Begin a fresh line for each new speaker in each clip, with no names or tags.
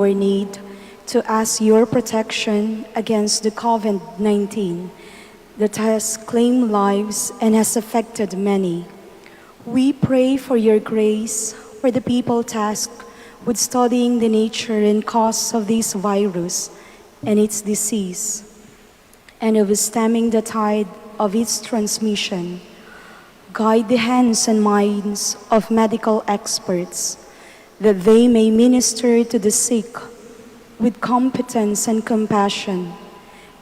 our need to ask your protection against the COVID-19 that has claimed lives and has affected many. We pray for your grace for the people tasked with studying the nature and cause of this virus and its disease, and of stemming the tide of its transmission. Guide the hands and minds of medical experts, that they may minister to the sick with competence and compassion,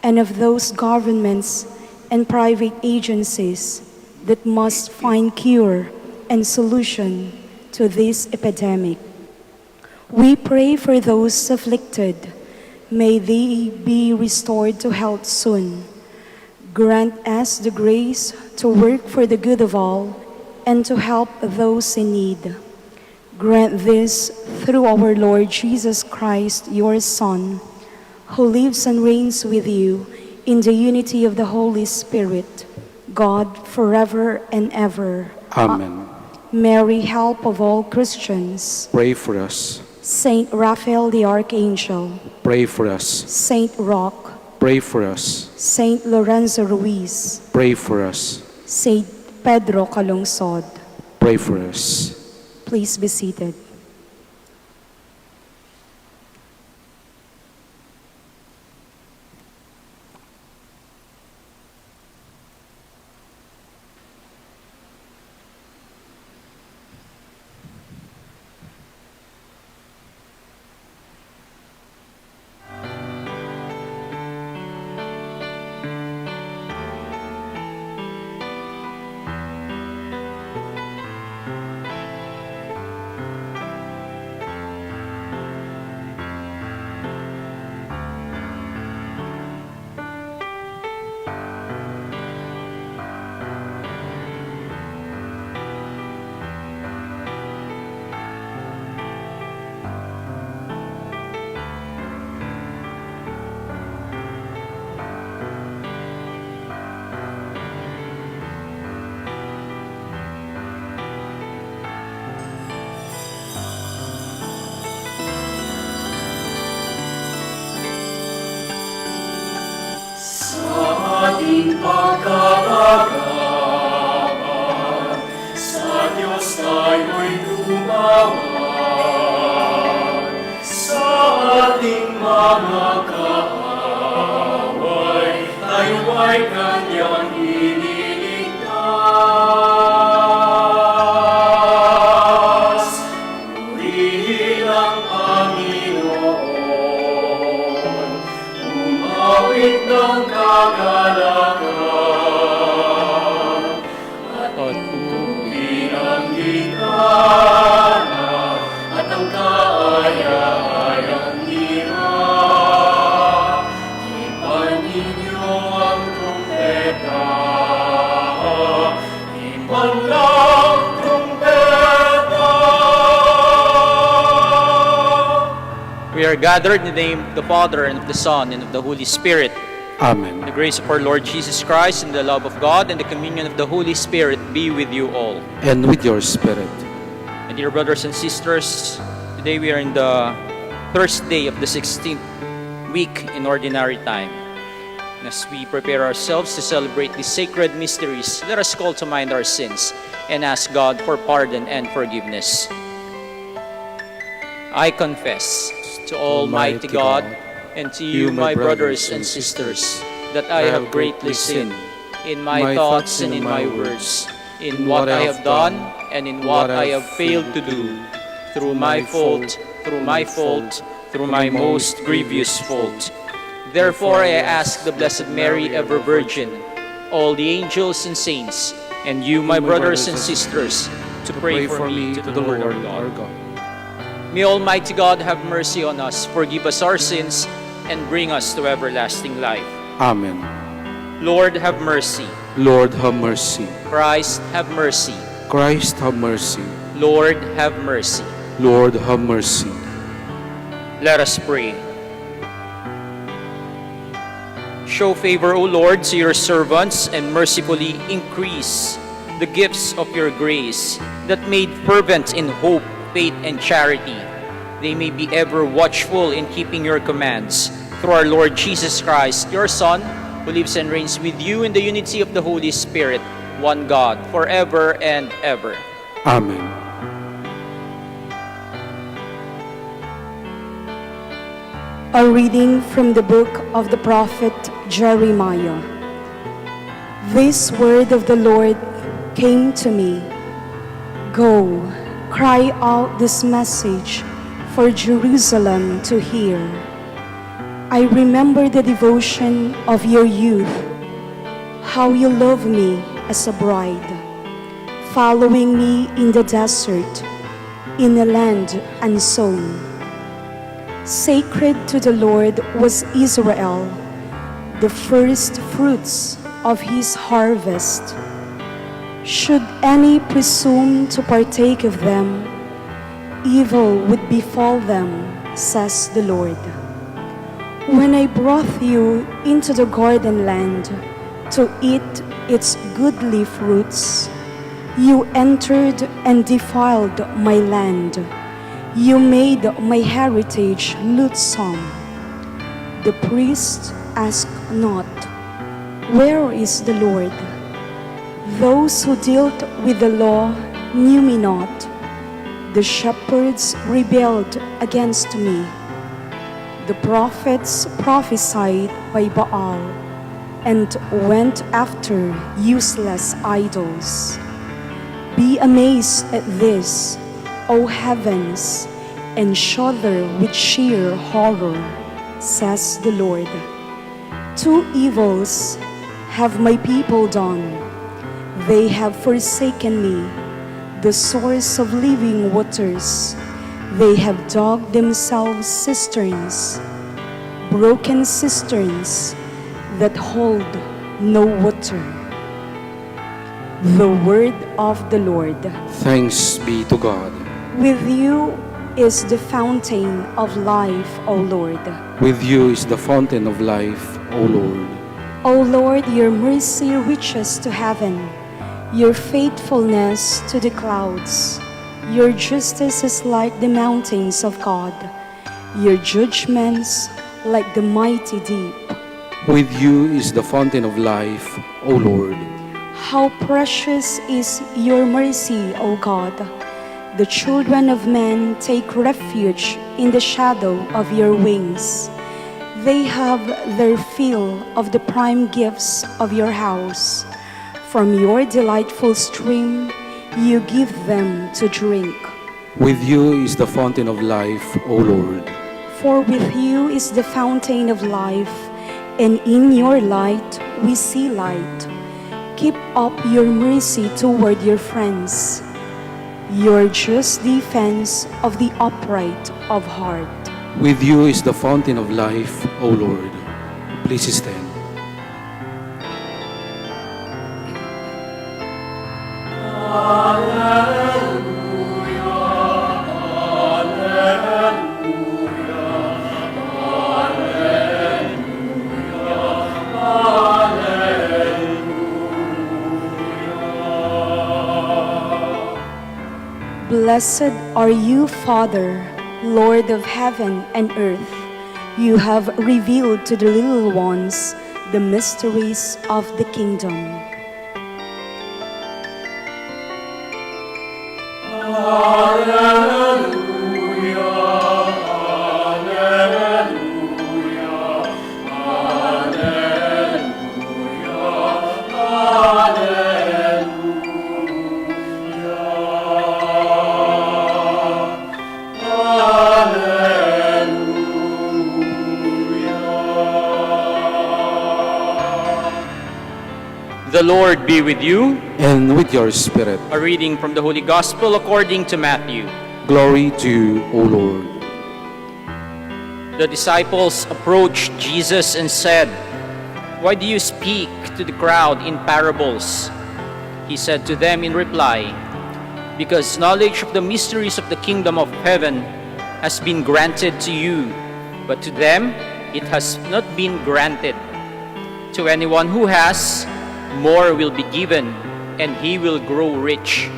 and of those governments and private agencies that must find cure and solution to this epidemic. We pray for those afflicted. May they be restored to health soon. Grant us the grace to work for the good of all and to help those in need. Grant this through our Lord Jesus Christ, your Son, who lives and reigns with you in the unity of the Holy Spirit, God, forever and ever.
Amen.
Mary, help of all Christians.
Pray for us.
Saint Raphael the Archangel.
Pray for us.
Saint Roch.
Pray for us.
Saint Lorenzo Ruiz.
Pray for us.
Saint Pedro Calungsod.
Pray for us.
Please be seated.
Ating pagkakagapan, sa Diyos tayo'y tumawag. Sa ating mga kaaway, tayo ay Kanyang iniligtas. Purihin ang Panginoon, umawit ng kagalakan, at pugin ang gitara, at ang kaaya-ayang lira. Ipan ninyo ang trumpeta, ipan ng trumpeta.
We are gathered in the name of the Father, and of the Son, and of the Holy Spirit.
Amen.
The grace of our Lord Jesus Christ, and the love of God, and the communion of the Holy Spirit be with you all.
And with your spirit.
My dear brothers and sisters, today we are in the Thursday of the 16th week in Ordinary Time. And as we prepare ourselves to celebrate these sacred mysteries, let us call to mind our sins and ask God for pardon and forgiveness. I confess to Almighty God and to you, my brothers and sisters, that I have greatly sinned in my thoughts and in my words, in what I have done and in what I have failed to do, through my fault, through my most grievous fault. Therefore I ask the Blessed Mary, ever Virgin, all the angels and saints, and you, my brothers and sisters, to pray for me to the Lord our God. May Almighty God have mercy on us, forgive us our sins, and bring us to everlasting life.
Amen.
Lord, have mercy.
Lord, have mercy.
Christ, have mercy.
Christ, have mercy.
Lord, have mercy.
Lord, have mercy.
Let us pray. Show favor, O Lord, to your servants, and mercifully increase the gifts of your grace, that made fervent in hope, faith, and charity, they may be ever watchful in keeping your commands. Through our Lord Jesus Christ, your Son, who lives and reigns with you in the unity of the Holy Spirit, one God, forever and ever.
Amen.
A reading from the book of the prophet Jeremiah. This word of the Lord came to me. Go, cry out this message for Jerusalem to hear. I remember the devotion of your youth, how you love me as a bride, following me in the desert, in a land unsown. Sacred to the Lord was Israel, the first fruits of his harvest. Should any presume to partake of them, evil would befall them, says the Lord. When I brought you into the garden land to eat its goodly fruits, you entered and defiled my land. You made my heritage loathsome. The priest asked not, where is the Lord? Those who dealt with the law knew me not. The shepherds rebelled against me. The prophets prophesied by Baal and went after useless idols. Be amazed at this, O heavens, and shudder with sheer horror, says the Lord. Two evils have my people done. They have forsaken me, the source of living waters. They have dug themselves cisterns, broken cisterns that hold no water. The word of the Lord.
Thanks be to God.
With you is the fountain of life, O Lord.
With you is the fountain of life, O Lord.
O Lord, your mercy reaches to heaven, your faithfulness to the clouds. Your justice is like the mountains of God, your judgments like the mighty deep.
With you is the fountain of life, O Lord.
How precious is your mercy, O God! The children of men take refuge in the shadow of your wings. They have their fill of the prime gifts of your house. From your delightful stream, you give them to drink.
With you is the fountain of life, O Lord.
For with you is the fountain of life, and in your light we see light. Keep up your mercy toward your friends, your just defense of the upright of heart.
With you is the fountain of life, O Lord. Please stand.
Blessed are you, Father, Lord of heaven and earth. You have revealed to the little ones the mysteries of the kingdom.
The Lord be with you.
And with your spirit.
A reading from the Holy Gospel according to Matthew.
Glory to you, O Lord.
The disciples approached Jesus and said, "Why do you speak to the crowd in parables?" He said to them in reply, "Because knowledge of the mysteries of the kingdom of heaven has been granted to you, but to them it has not been granted. To anyone who has, more will be given, and he will grow rich.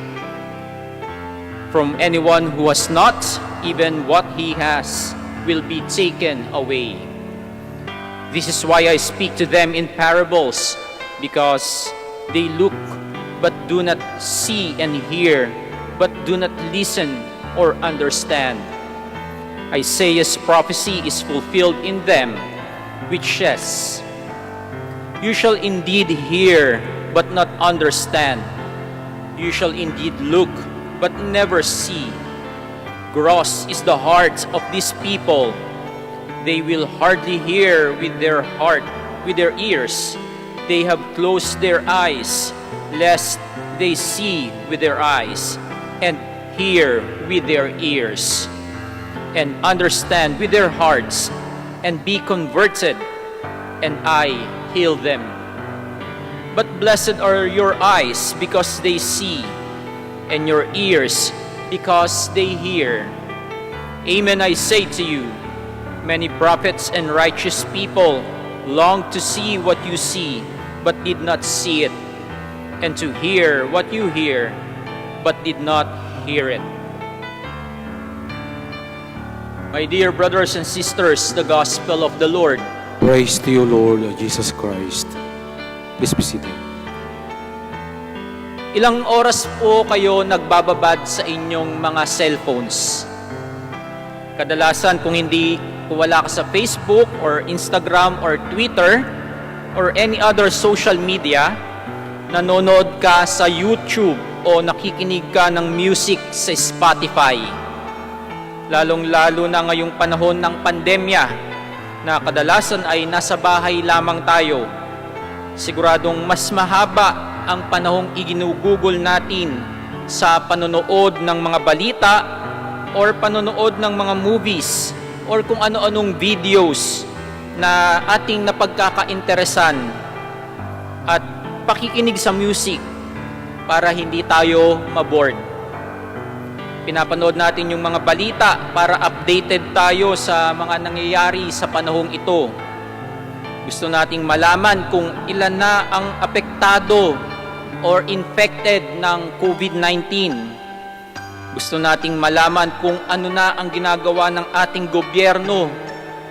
From anyone who has not, even what he has will be taken away. This is why I speak to them in parables, because they look but do not see, and hear but do not listen or understand. Isaiah's prophecy is fulfilled in them, which says, "You shall indeed hear but not understand. You shall indeed look but never see. Gross is the heart of these people. They will hardly hear with their ears. They have closed their eyes, lest they see with their eyes, and hear with their ears, and understand with their hearts, and be converted, and I heal them. But blessed are your eyes, because they see, and your ears, because they hear. Amen, I say to you, many prophets and righteous people longed to see what you see, but did not see it, and to hear what you hear, but did not hear it." My dear brothers and sisters, the gospel of the Lord.
Praise to you, Lord Jesus Christ. Please be seated.
Ilang oras po kayo nagbababad sa inyong mga cellphones? Kadalasan kung wala ka sa Facebook or Instagram or Twitter or any other social media, nanonood ka sa YouTube o nakikinig ka ng music sa Spotify. Lalong-lalo na ngayong panahon ng pandemya na kadalasan ay nasa bahay lamang tayo. Siguradong mas mahaba ang panahong iginugugol natin sa panonood ng mga balita or panonood ng mga movies or kung ano-anong videos na ating napagkakainteresan at pakikinig sa music para hindi tayo maboard. Pinapanood natin yung mga balita para updated tayo sa mga nangyayari sa panahong ito. Gusto nating malaman kung ilan na ang apektado or infected ng COVID-19. Gusto nating malaman kung ano na ang ginagawa ng ating gobyerno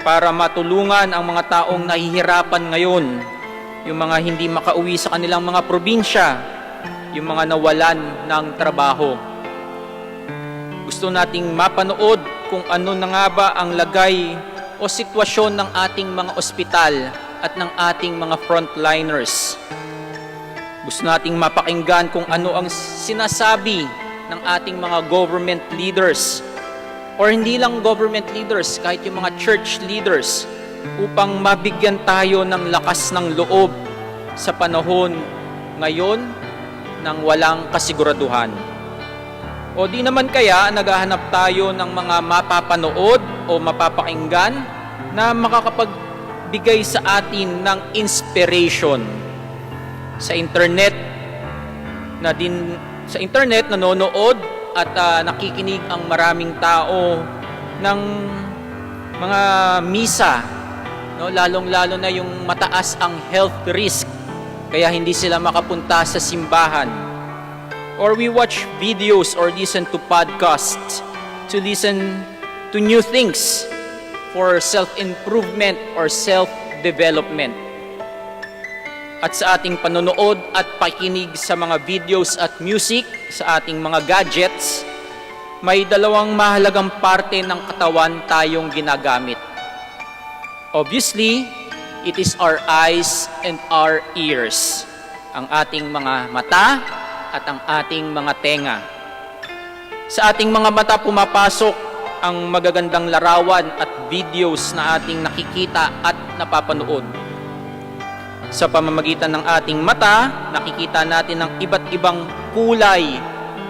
para matulungan ang mga taong nahihirapan ngayon, yung mga hindi makauwi sa kanilang mga probinsya, yung mga nawalan ng trabaho. Gusto nating mapanood kung ano na nga ba ang lagay o sitwasyon ng ating mga ospital at ng ating mga frontliners. Gusto nating mapakinggan kung ano ang sinasabi ng ating mga government leaders or hindi lang government leaders, kahit yung mga church leaders, upang mabigyan tayo ng lakas ng loob sa panahon ngayon ng walang kasiguraduhan. O di naman kaya naghahanap tayo ng mga mapapanood o mapapakinggan na makakapagbigay sa atin ng inspiration. Sa internet nanonood at nakikinig ang maraming tao ng mga misa, no? Lalong-lalo na yung mataas ang health risk kaya hindi sila makapunta sa simbahan. Or we watch videos or listen to podcasts to listen to new things for self-improvement or self-development. At sa ating panonood at pakikinig sa mga videos at music sa ating mga gadgets, may dalawang mahalagang parte ng katawan tayong ginagamit. Obviously, it is our eyes and our ears, ang ating mga mata at ang ating mga tenga. Sa ating mga mata pumapasok ang magagandang larawan at videos na ating nakikita at napapanood. Sa pamamagitan ng ating mata, nakikita natin ang iba't ibang kulay,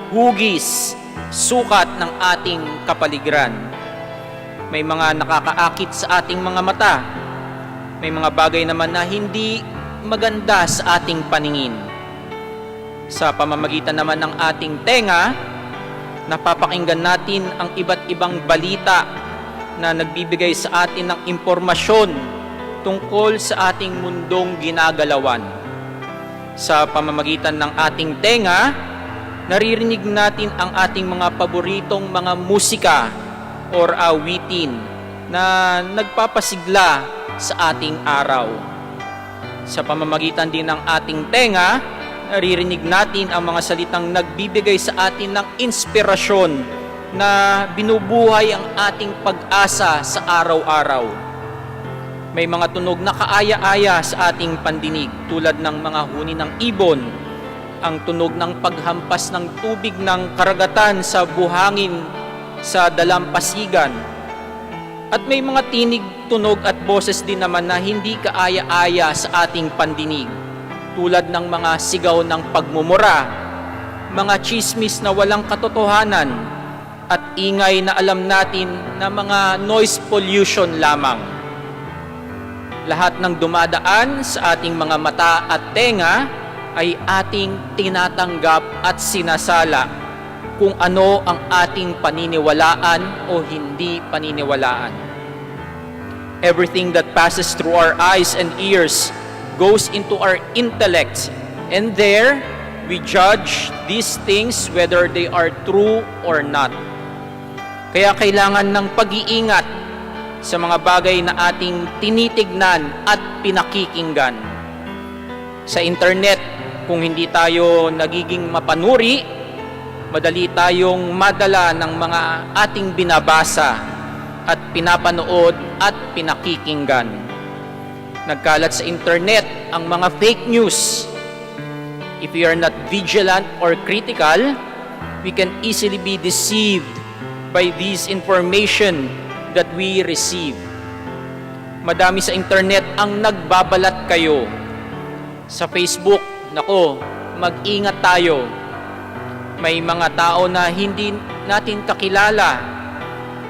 hugis, sukat ng ating kapaligiran. May mga nakakaakit sa ating mga mata. May mga bagay naman na hindi maganda sa ating paningin. Sa pamamagitan naman ng ating tenga, napapakinggan natin ang iba't ibang balita na nagbibigay sa atin ng impormasyon tungkol sa ating mundong ginagalawan. Sa pamamagitan ng ating tenga, naririnig natin ang ating mga paboritong mga musika or awitin na nagpapasigla sa ating araw. Sa pamamagitan din ng ating tenga, naririnig natin ang mga salitang nagbibigay sa atin ng inspirasyon na binubuhay ang ating pag-asa sa araw-araw. May mga tunog na kaaya-aya sa ating pandinig tulad ng mga huni ng ibon, ang tunog ng paghampas ng tubig ng karagatan sa buhangin sa dalampasigan. At may mga tinig, tunog at boses din naman na hindi kaaya-aya sa ating pandinig tulad ng mga sigaw ng pagmumura, mga chismis na walang katotohanan, at ingay na alam natin na mga noise pollution lamang. Lahat ng dumadaan sa ating mga mata at tenga ay ating tinatanggap at sinasala kung ano ang ating paniniwalaan o hindi paniniwalaan. Everything that passes through our eyes and ears goes into our intellect, and there we judge these things whether they are true or not. Kaya kailangan ng pag-iingat sa mga bagay na ating tinitignan at pinakikinggan. Sa internet, kung hindi tayo nagiging mapanuri, madali tayong madala ng mga ating binabasa at pinapanood at pinakikinggan. Nagkalat sa internet ang mga fake news. If we are not vigilant or critical, we can easily be deceived by this information that we receive. Madami sa internet ang nagbabalat kayo. Sa Facebook, nako, mag-ingat tayo. May mga tao na hindi natin kakilala.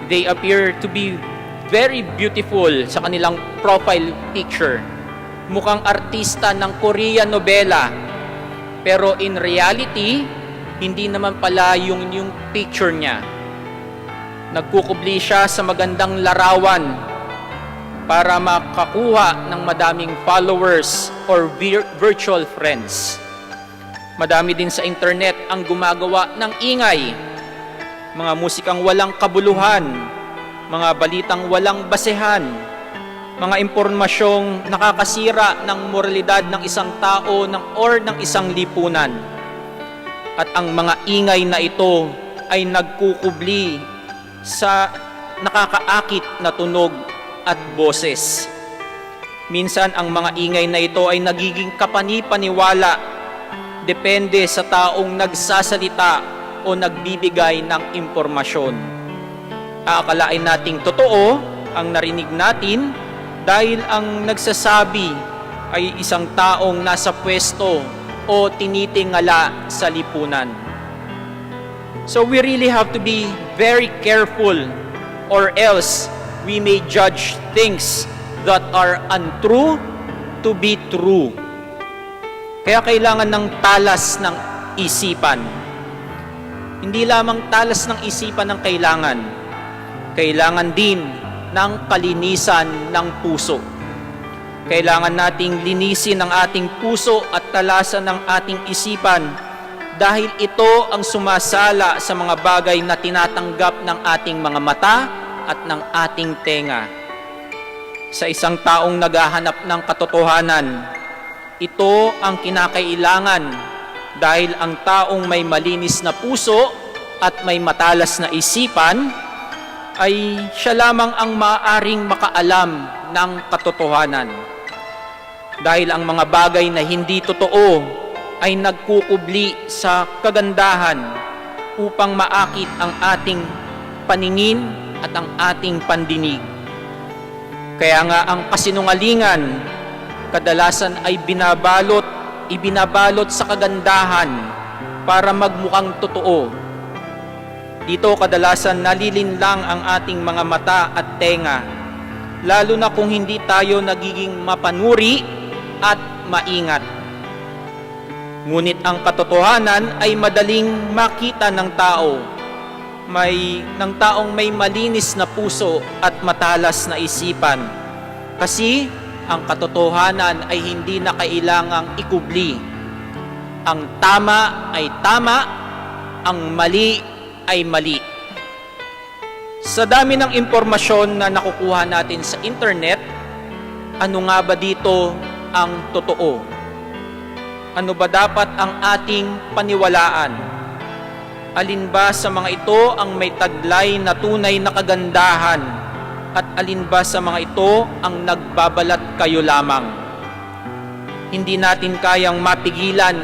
They appear to be very beautiful sa kanilang profile picture. Mukhang artista ng Korean novela. Pero in reality, hindi naman pala yung picture niya. Nagkukubli siya sa magandang larawan para makakuha ng madaming followers or virtual friends. Madami din sa internet ang gumagawa ng ingay, mga musikang walang kabuluhan, mga balitang walang basehan, mga impormasyong nakakasira ng moralidad ng isang tao or ng isang lipunan. At ang mga ingay na ito ay nagkukubli sa nakakaakit na tunog at boses. Minsan ang mga ingay na ito ay nagiging kapani-paniwala, depende sa taong nagsasalita o nagbibigay ng impormasyon. Aakalain nating totoo ang narinig natin dahil ang nagsasabi ay isang taong nasa pwesto o tinitingala sa lipunan. So we really have to be very careful, or else we may judge things that are untrue to be true. Kaya kailangan ng talas ng isipan. Hindi lamang talas ng isipan ang kailangan. Kailangan din ng kalinisan ng puso. Kailangan nating linisin ang ating puso at talasan ng ating isipan dahil ito ang sumasala sa mga bagay na tinatanggap ng ating mga mata at ng ating tenga. Sa isang taong naghahanap ng katotohanan, ito ang kinakailangan dahil ang taong may malinis na puso at may matalas na isipan ay siya lamang ang maaaring makaalam ng katotohanan. Dahil ang mga bagay na hindi totoo ay nagkukubli sa kagandahan upang maakit ang ating paningin at ang ating pandinig. Kaya nga ang kasinungalingan kadalasan ay ibinabalot sa kagandahan para magmukhang totoo. Dito kadalasan nalilinlang ang ating mga mata at tenga, lalo na kung hindi tayo nagiging mapanuri at maingat. Ngunit ang katotohanan ay madaling makita ng taong may malinis na puso at matalas na isipan. Kasi ang katotohanan ay hindi na kailangang ikubli. Ang tama ay tama ang mali ay mali. Sa dami ng impormasyon na nakukuha natin sa internet, ano nga ba dito ang totoo? Ano ba dapat ang ating paniwalaan? Alin ba sa mga ito ang may taglay na tunay na kagandahan? At alin ba sa mga ito ang nagbabalat kayo lamang? Hindi natin kayang mapigilan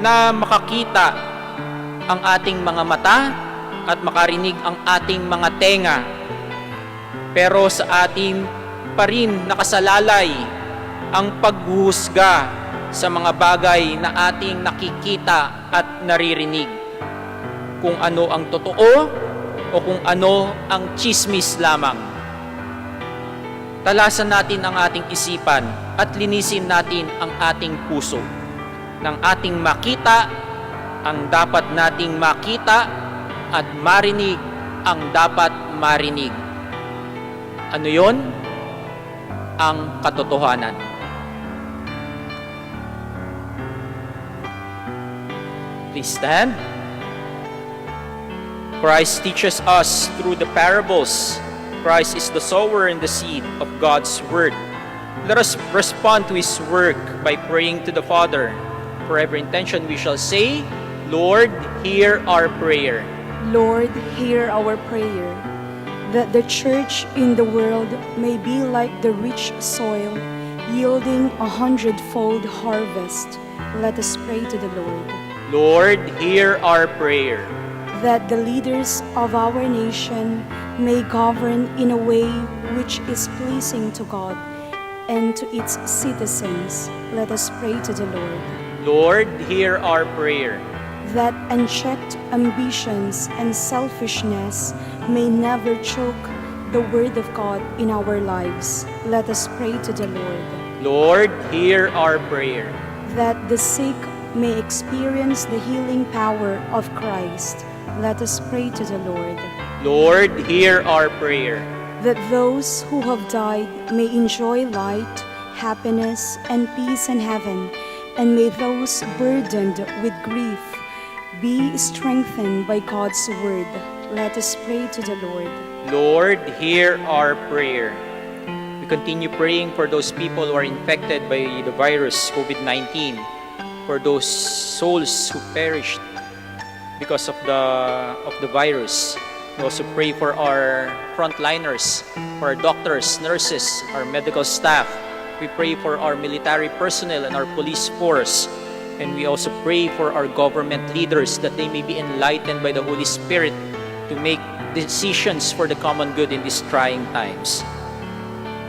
na makakita ang ating mga mata at makarinig ang ating mga tenga. Pero sa atin pa rin nakasalalay ang paghuhusga sa mga bagay na ating nakikita at naririnig. Kung ano ang totoo o kung ano ang tsismis lamang. Talasan natin ang ating isipan at linisin natin ang ating puso. Nang ating makita ang dapat nating makita at marinig ang dapat marinig. Ano yon? Ang katotohanan. Please stand. Christ teaches us through the parables. Christ is the sower and the seed of God's word. Let us respond to His work by praying to the Father. For every intention we shall say, Lord, hear our prayer.
Lord, hear our prayer, that the church in the world may be like the rich soil, yielding 100-fold harvest. Let us pray to the Lord.
Lord, hear our prayer.
That the leaders of our nation may govern in a way which is pleasing to God and to its citizens. Let us pray to the Lord.
Lord, hear our prayer.
That unchecked ambitions and selfishness may never choke the word of God in our lives. Let us pray to the Lord.
Lord, hear our prayer.
That the sick may experience the healing power of Christ. Let us pray to the Lord.
Lord, hear our prayer.
That those who have died may enjoy light, happiness, and peace in heaven, and may those burdened with grief be strengthened by God's word. Let us pray to the Lord.
Lord, hear our prayer. We continue praying for those people who are infected by the virus, COVID-19, for those souls who perished because of the virus. We also pray for our frontliners, for our doctors, nurses, our medical staff. We pray for our military personnel and our police force. And we also pray for our government leaders that they may be enlightened by the Holy Spirit to make decisions for the common good in these trying times.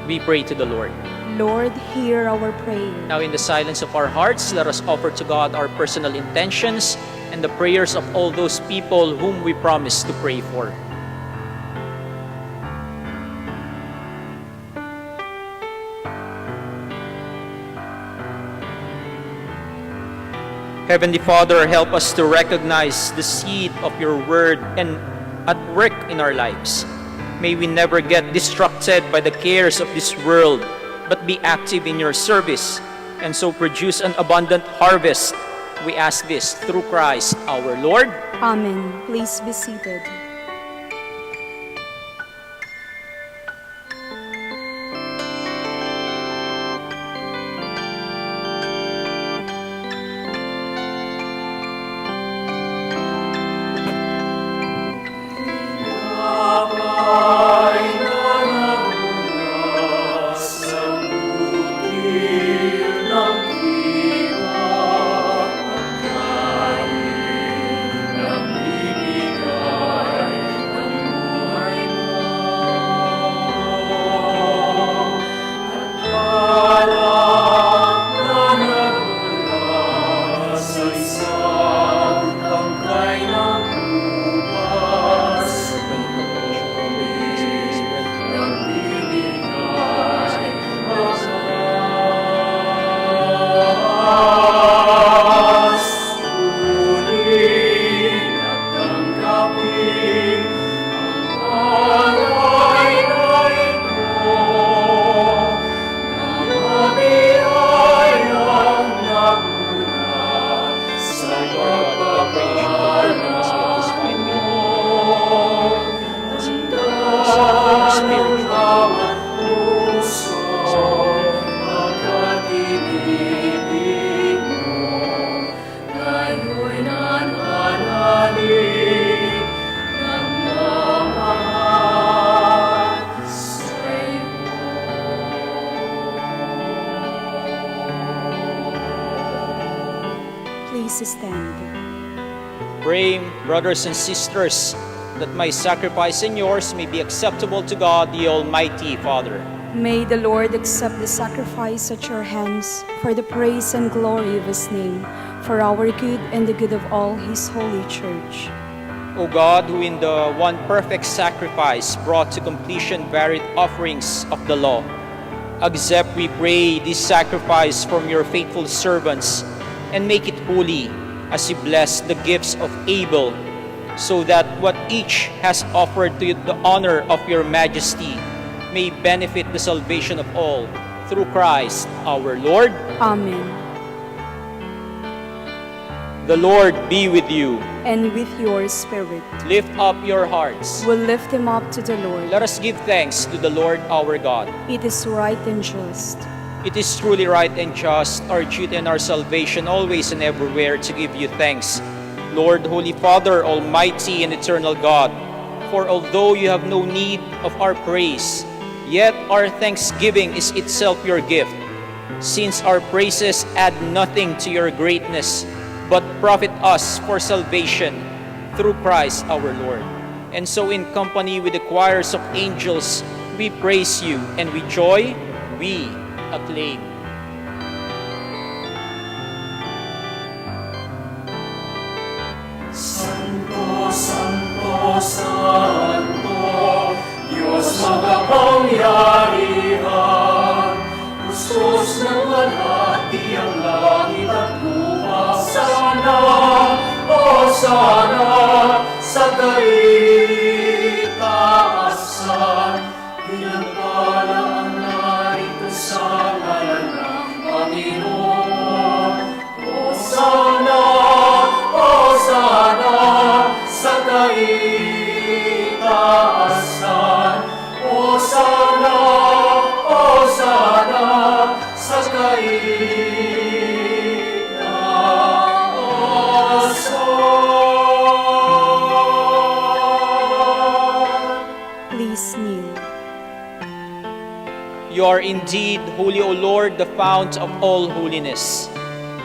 We pray to the Lord.
Lord, hear our prayer.
Now in the silence of our hearts, let us offer to God our personal intentions and the prayers of all those people whom we promise to pray for. Heavenly Father, help us to recognize the seed of your word and at work in our lives. May we never get distracted by the cares of this world, but be active in your service and so produce an abundant harvest. We ask this through Christ our Lord.
Amen. Please be seated. please stand.
Pray, brothers and sisters, that my sacrifice and yours may be acceptable to God, the Almighty Father.
May the Lord accept the sacrifice at your hands for the praise and glory of his name, for our good and the good of all his holy church.
O God, who in the one perfect sacrifice brought to completion varied offerings of the law, accept, we pray, this sacrifice from your faithful servants and make it holy as you bless the gifts of Abel, so that what each has offered to the honor of your majesty may benefit the salvation of all, through Christ our Lord.
Amen.
The Lord be with you.
And with your spirit,
Lift up your hearts.
we'll lift him up to the Lord.
Let us give thanks to the Lord our God.
It is right and just.
It is truly right and just, our duty and our salvation, always and everywhere, to give you thanks, Lord, Holy Father, Almighty and eternal God. For although you have no need of our praise, yet our thanksgiving is itself your gift, since our praises add nothing to your greatness, but profit us for salvation through Christ our Lord. And so in company with the choirs of angels, we praise you, and with joy we acclaim.
Santo, Santo, Santo, Diyos makapangyarihan, Kustos ng walhati ang langit at lupa. Sana, o sana, sa kaitaasan, pinagpala ang narito sa ngalan ng Panginoon. O sana, sa kaitaasan. O sana, sa kaitaasan.
Please kneel.
You are indeed holy, O Lord, the fount of all holiness.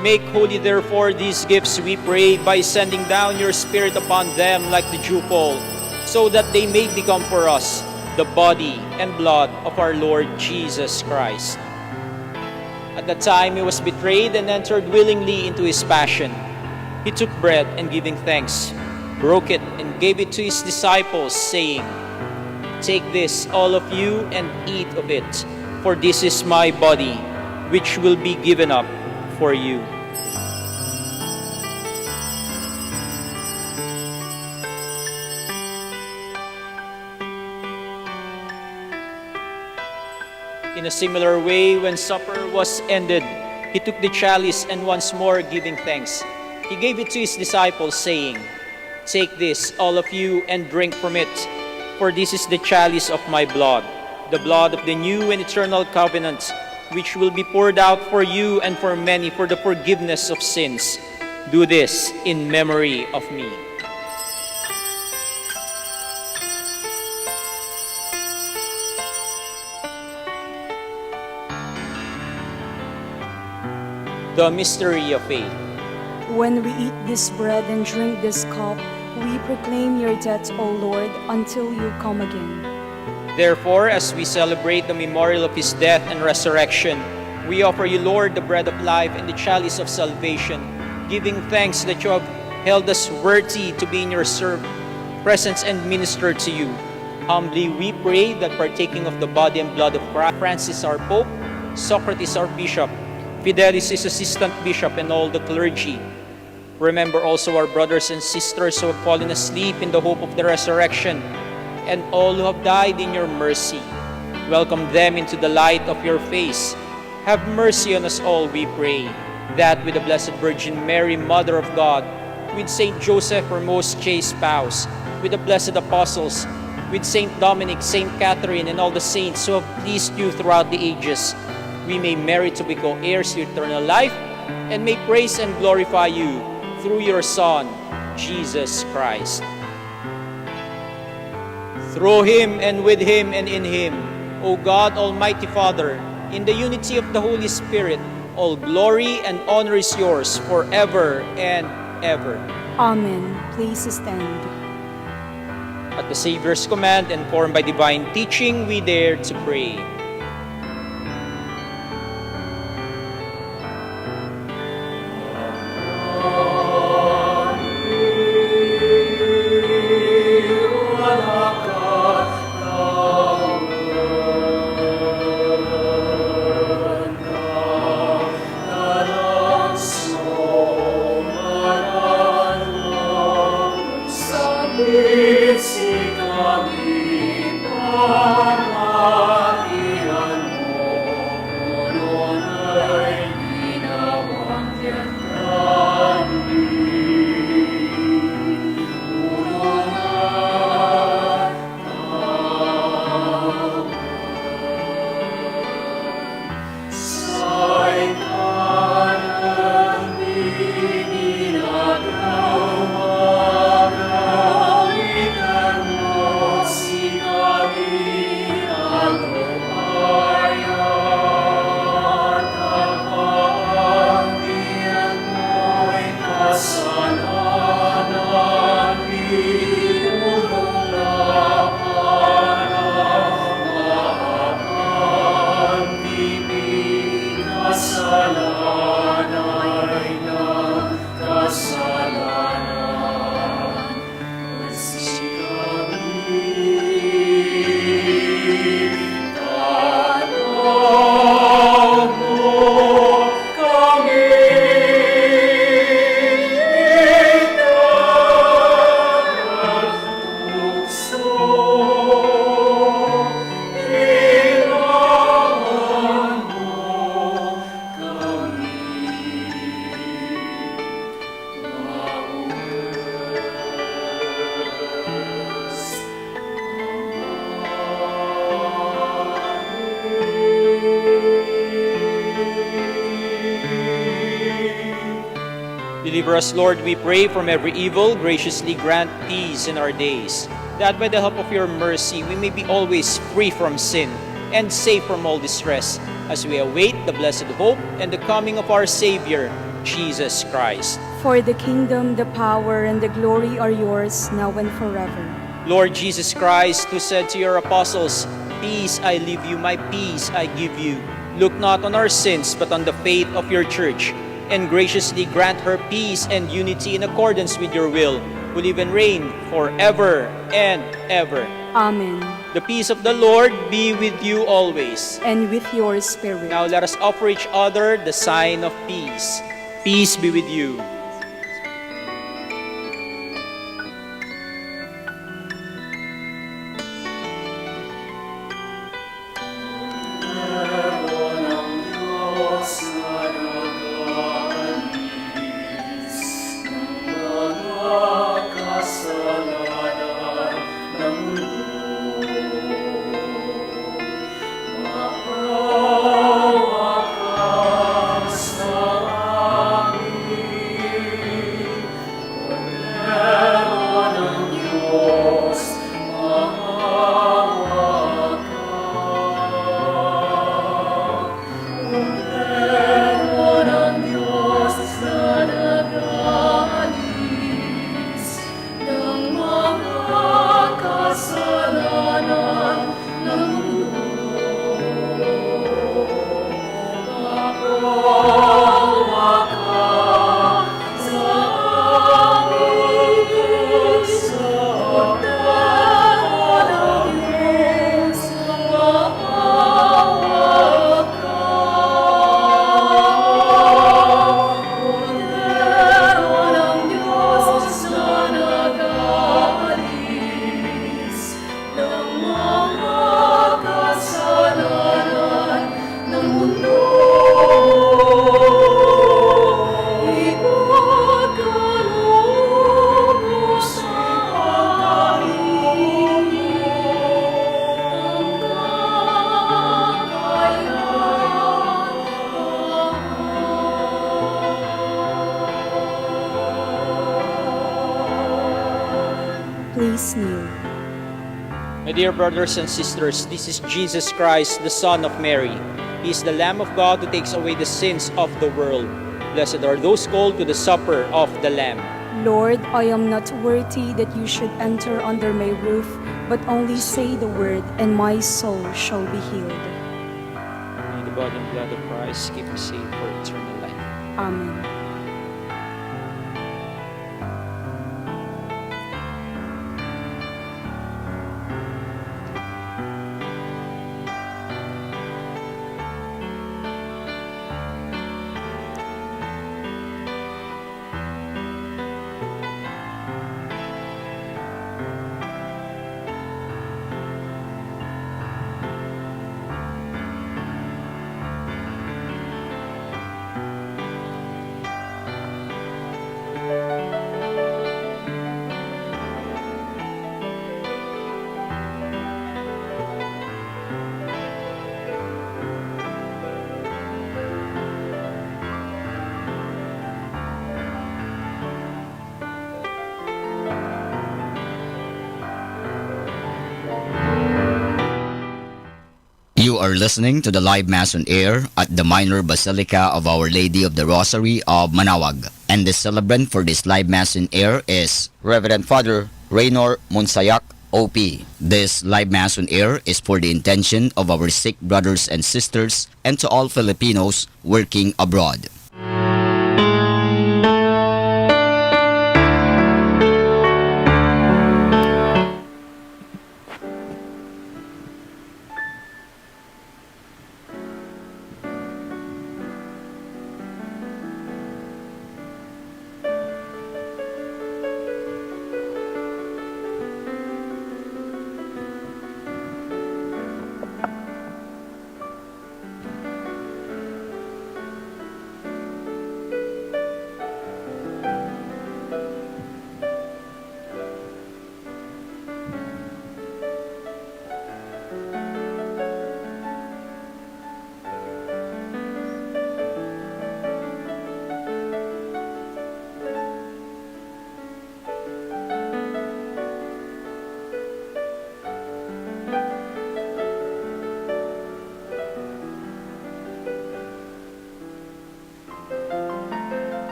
Make holy, therefore, these gifts, we pray, by sending down your Spirit upon them like the dewfall, so that they may become for us the body and blood of our Lord Jesus Christ. At the time he was betrayed and entered willingly into his passion, he took bread and giving thanks, broke it and gave it to his disciples, saying, "Take this, all of you, and eat of it, for this is my body, which will be given up for you." In a similar way, when supper was ended, he took the chalice and once more giving thanks, he gave it to his disciples, saying, "Take this, all of you, and drink from it, for this is the chalice of my blood, the blood of the new and eternal covenant, which will be poured out for you and for many for the forgiveness of sins. Do this in memory of me." The mystery of faith.
When we eat this bread and drink this cup, we proclaim your death, O Lord, until you come again.
Therefore, as we celebrate the memorial of his death and resurrection, we offer you, Lord, the bread of life and the chalice of salvation, giving thanks that you have held us worthy to be in your presence and minister to you. Humbly we pray that, partaking of the body and blood of Christ, Francis our Pope, Socrates our Bishop, Fidelis his assistant bishop, and all the clergy, remember also our brothers and sisters who have fallen asleep in the hope of the resurrection, and all who have died in your mercy. Welcome them into the light of your face. Have mercy on us all, we pray, that with the Blessed Virgin Mary, Mother of God, with Saint Joseph, her most chaste spouse, with the blessed apostles, with Saint Dominic, Saint Catherine, and all the saints who have pleased you throughout the ages, we may merit to be co-heirs to eternal life, and may praise and glorify you through your Son, Jesus Christ. Through him, and with him, and in him, O God, Almighty Father, in the unity of the Holy Spirit, All glory and honor is yours forever and ever.
Amen. Please stand.
At the Savior's command, informed by divine teaching, we dare to pray. Deliver us, Lord, we pray, from every evil. Graciously grant peace in our days, that by the help of your mercy we may be always free from sin and safe from all distress, as we await the blessed hope and the coming of our Savior, Jesus Christ.
For the kingdom, the power, and the glory are yours, now and forever.
Lord Jesus Christ, who said to your apostles, "Peace I leave you, my peace I give you," look not on our sins, but on the faith of your church, and graciously grant her peace and unity in accordance with your will, who live and reign forever and ever.
Amen.
The peace of the Lord be with you always.
And with your spirit.
Now let us offer each other the sign of peace. Peace be with you.
Please kneel.
My dear brothers and sisters, this is Jesus Christ, the Son of Mary. He is the Lamb of God who takes away the sins of the world. Blessed are those called to the supper of the Lamb.
Lord, I am not worthy that you should enter under my roof, but only say the word, and my soul shall be healed.
May the body and blood of Christ keep me safe for eternal life.
Amen.
You are listening to the live Mass on air at the Minor Basilica of Our Lady of the Rosary of Manaoag. And the celebrant for this live Mass on air is Reverend Father Raynor Monsayak, OP. This live Mass on air is for the intention of our sick brothers and sisters and to all Filipinos working abroad.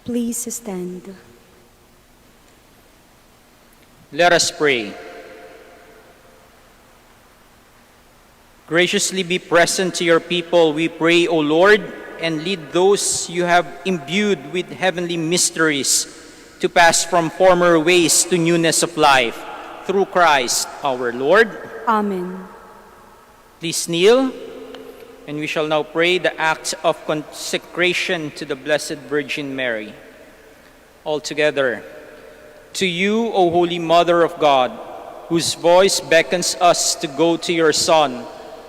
Please stand.
Let us pray. Graciously be present to your people, we pray, O Lord, and lead those you have imbued with heavenly mysteries to pass from former ways to newness of life. Through Christ our Lord.
Amen.
Please kneel, and we shall now pray the act of consecration to the Blessed Virgin Mary. All together. To you, O Holy Mother of God, whose voice beckons us to go to your Son,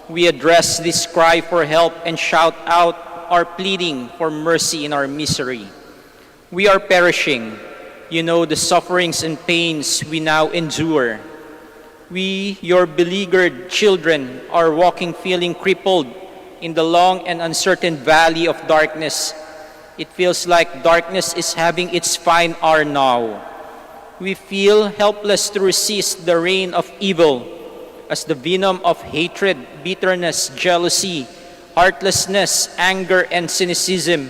we address this cry for help and shout out our pleading for mercy in our misery. We are perishing. You know the sufferings and pains we now endure. We, your beleaguered children, are walking feeling crippled in the long and uncertain valley of darkness. It feels like darkness is having its fine hour now. We feel helpless to resist the reign of evil as the venom of hatred, bitterness, jealousy, heartlessness, anger, and cynicism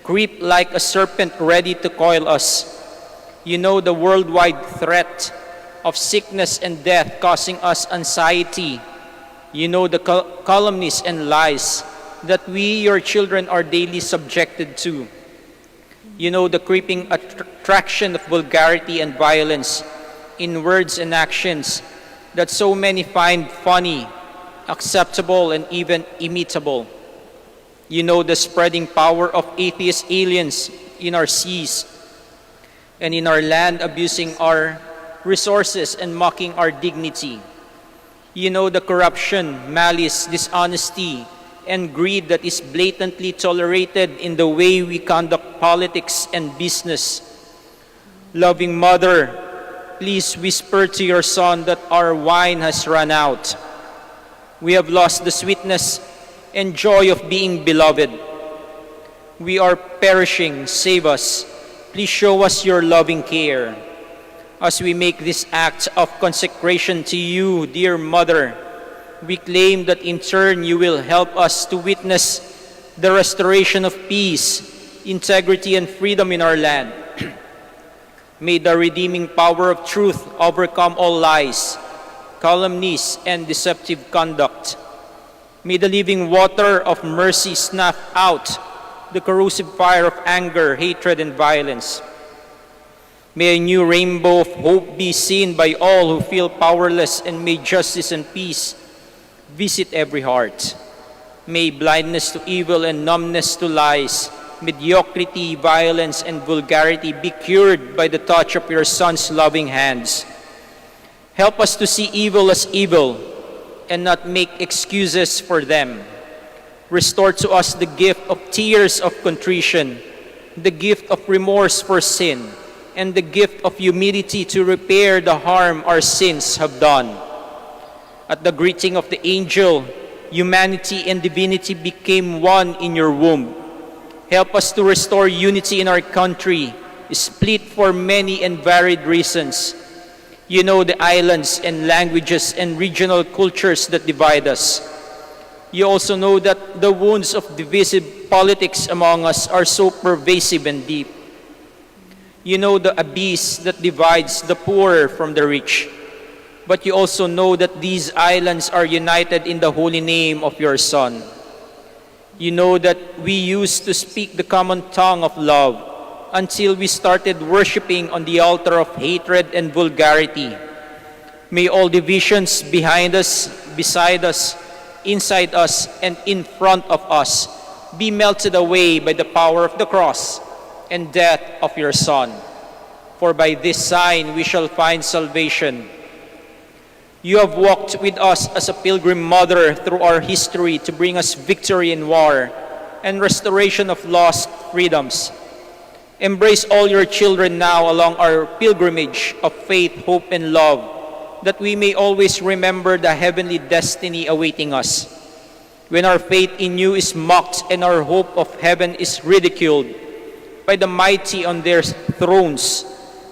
creep like a serpent ready to coil us. You know the worldwide threat of sickness and death causing us anxiety. You know the calumnies and lies that we, your children, are daily subjected to. You know the creeping attraction of vulgarity and violence in words and actions that so many find funny, acceptable, and even imitable. You know the spreading power of atheist aliens in our seas and in our land, abusing our resources and mocking our dignity. You know the corruption, malice, dishonesty, and greed that is blatantly tolerated in the way we conduct politics and business. Loving Mother, please whisper to your Son that our wine has run out. We have lost the sweetness and joy of being beloved. We are perishing. Save us. Please show us your loving care. As we make this act of consecration to you, dear Mother, we claim that in turn you will help us to witness the restoration of peace, integrity, and freedom in our land. May the redeeming power of truth overcome all lies, calumnies, and deceptive conduct. May the living water of mercy snuff out the corrosive fire of anger, hatred, and violence. May a new rainbow of hope be seen by all who feel powerless, and may justice and peace visit every heart. May blindness to evil and numbness to lies, mediocrity, violence, and vulgarity be cured by the touch of your Son's loving hands. Help us to see evil as evil and not make excuses for them. Restore to us the gift of tears of contrition, the gift of remorse for sin, and the gift of humility to repair the harm our sins have done. At the greeting of the angel, humanity and divinity became one in your womb. Help us to restore unity in our country, split for many and varied reasons. You know the islands and languages and regional cultures that divide us. You also know that the wounds of divisive politics among us are so pervasive and deep. You know the abyss that divides the poor from the rich. But you also know that these islands are united in the holy name of your Son. You know that we used to speak the common tongue of love until we started worshiping on the altar of hatred and vulgarity. May all divisions behind us, beside us, inside us, and in front of us be melted away by the power of the cross and death of your Son. For by this sign we shall find salvation. You have walked with us as a pilgrim mother through our history to bring us victory in war and restoration of lost freedoms. Embrace all your children now along our pilgrimage of faith, hope, and love, that we may always remember the heavenly destiny awaiting us. When our faith in you is mocked and our hope of heaven is ridiculed by the mighty on their thrones,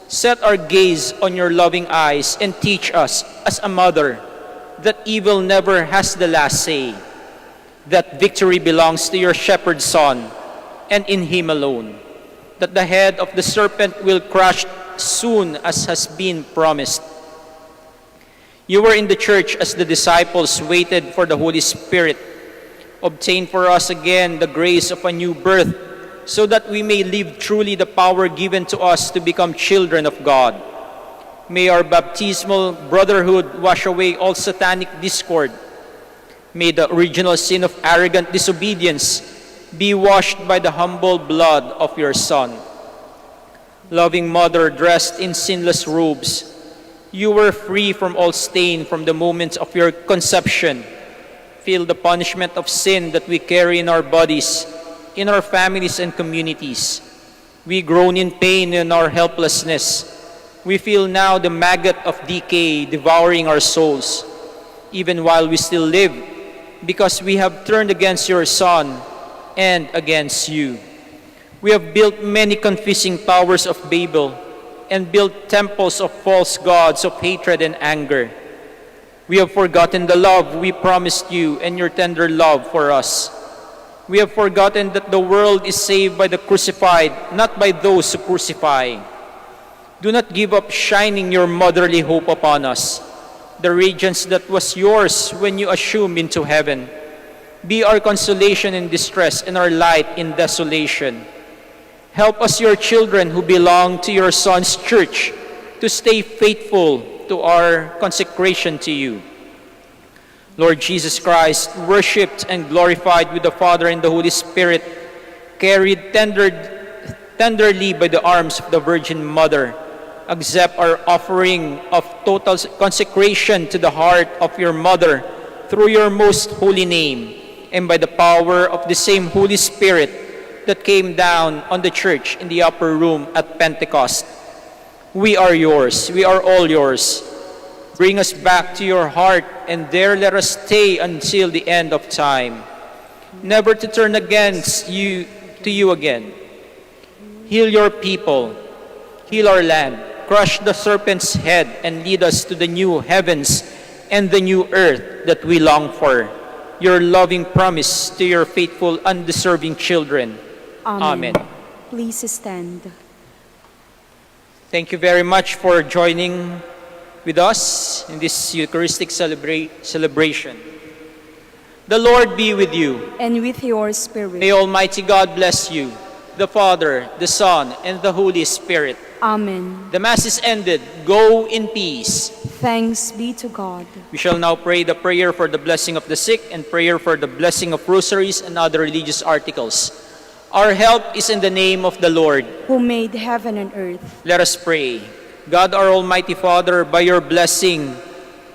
set our gaze on your loving eyes and teach us, as a mother, that evil never has the last say, that victory belongs to your shepherd Son, and in him alone, that the head of the serpent will crush soon as has been promised. You were in the church as the disciples waited for the Holy Spirit. Obtain for us again the grace of a new birth, so that we may live truly the power given to us to become children of God. May our baptismal brotherhood wash away all satanic discord. May the original sin of arrogant disobedience be washed by the humble blood of your Son. Loving Mother, dressed in sinless robes, you were free from all stain from the moment of your conception. Feel the punishment of sin that we carry in our bodies, in our families and communities. We groan in pain in our helplessness. We feel now the maggot of decay devouring our souls, even while we still live, because we have turned against your Son and against you. We have built many confusing towers of Babel and built temples of false gods of hatred and anger. We have forgotten the love we promised you and your tender love for us. We have forgotten that the world is saved by the crucified, not by those who crucify. Do not give up shining your motherly hope upon us, the radiance that was yours when you assumed into heaven. Be our consolation in distress and our light in desolation. Help us, your children who belong to your Son's church, to stay faithful to our consecration to you. Lord Jesus Christ, worshipped and glorified with the Father and the Holy Spirit, carried tenderly by the arms of the Virgin Mother, accept our offering of total consecration to the heart of your Mother through your most holy name, and by the power of the same Holy Spirit that came down on the church in the upper room at Pentecost. We are yours. We are all yours. Bring us back to your heart, and there let us stay until the end of time, never to turn against you to you again. Heal your people, heal our land, crush the serpent's head, and lead us to the new heavens and the new earth that we long for. Your loving promise to your faithful, undeserving children. Amen.
Please stand.
Thank you very much for joining with us in this Eucharistic celebration. The Lord be with you.
And with your spirit.
May Almighty God bless you, the Father, the Son, and the Holy Spirit.
Amen.
The Mass is ended. Go in peace.
Thanks be to God.
We shall now pray the prayer for the blessing of the sick and prayer for the blessing of rosaries and other religious articles. Our help is in the name of the Lord,
who made heaven and earth.
Let us pray. God, our Almighty Father, by your blessing,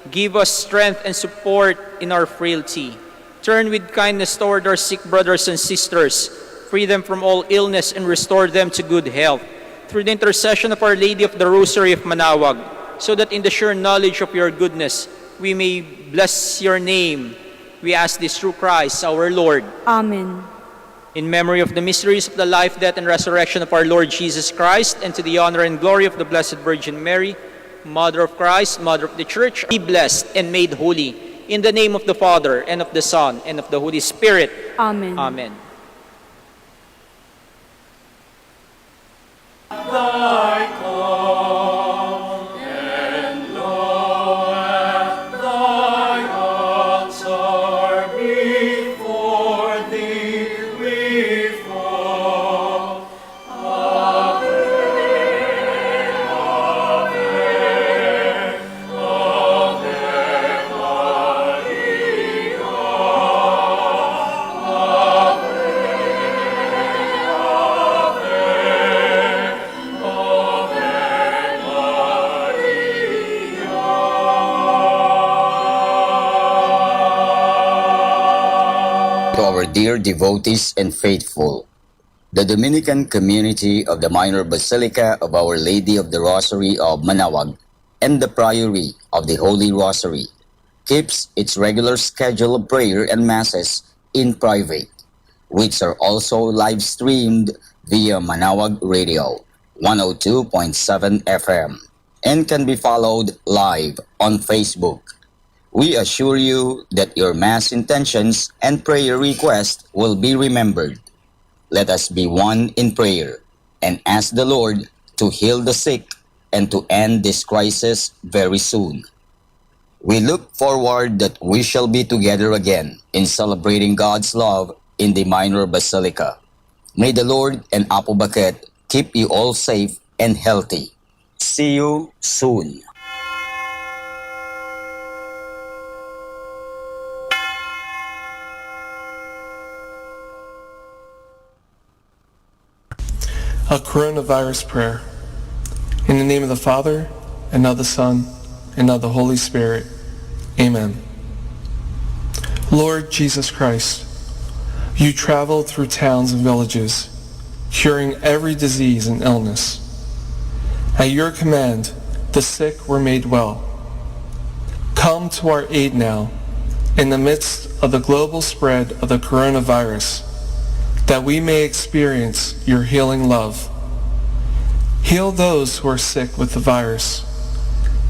give us strength and support in our frailty. Turn with kindness toward our sick brothers and sisters. Free them from all illness and restore them to good health. Through the intercession of Our Lady of the Rosary of Manaoag, so that in the sure knowledge of your goodness, we may bless your name. We ask this through Christ our Lord.
Amen.
In memory of the mysteries of the life, death, and resurrection of our Lord Jesus Christ, and to the honor and glory of the Blessed Virgin Mary, Mother of Christ, Mother of the Church, be blessed and made holy. In the name of the Father, and of the Son, and of the Holy Spirit.
Amen.
Amen.
Thy call and knoweth thy altar before thee we fall. Ave, Ave, Ave Maria.
To our dear devotees and faithful, the Dominican community of the Minor Basilica of Our Lady of the Rosary of Manaoag and the Priory of the Holy Rosary keeps its regular schedule of prayer and masses in private, which are also live streamed via Manaoag Radio 102.7 FM and can be followed live on Facebook. We assure you that your Mass intentions and prayer requests will be remembered. Let us be one in prayer and ask the Lord to heal the sick and to end this crisis very soon. We look forward that we shall be together again in celebrating God's love in the Minor Basilica. May the Lord and Apo Baket keep you all safe and healthy. See you soon.
A coronavirus prayer. In the name of the Father, and of the Son, and of the Holy Spirit. Amen. Lord Jesus Christ, you traveled through towns and villages, curing every disease and illness. At your command, the sick were made well. Come to our aid now, in the midst of the global spread of the coronavirus, that we may experience your healing love. Heal those who are sick with the virus.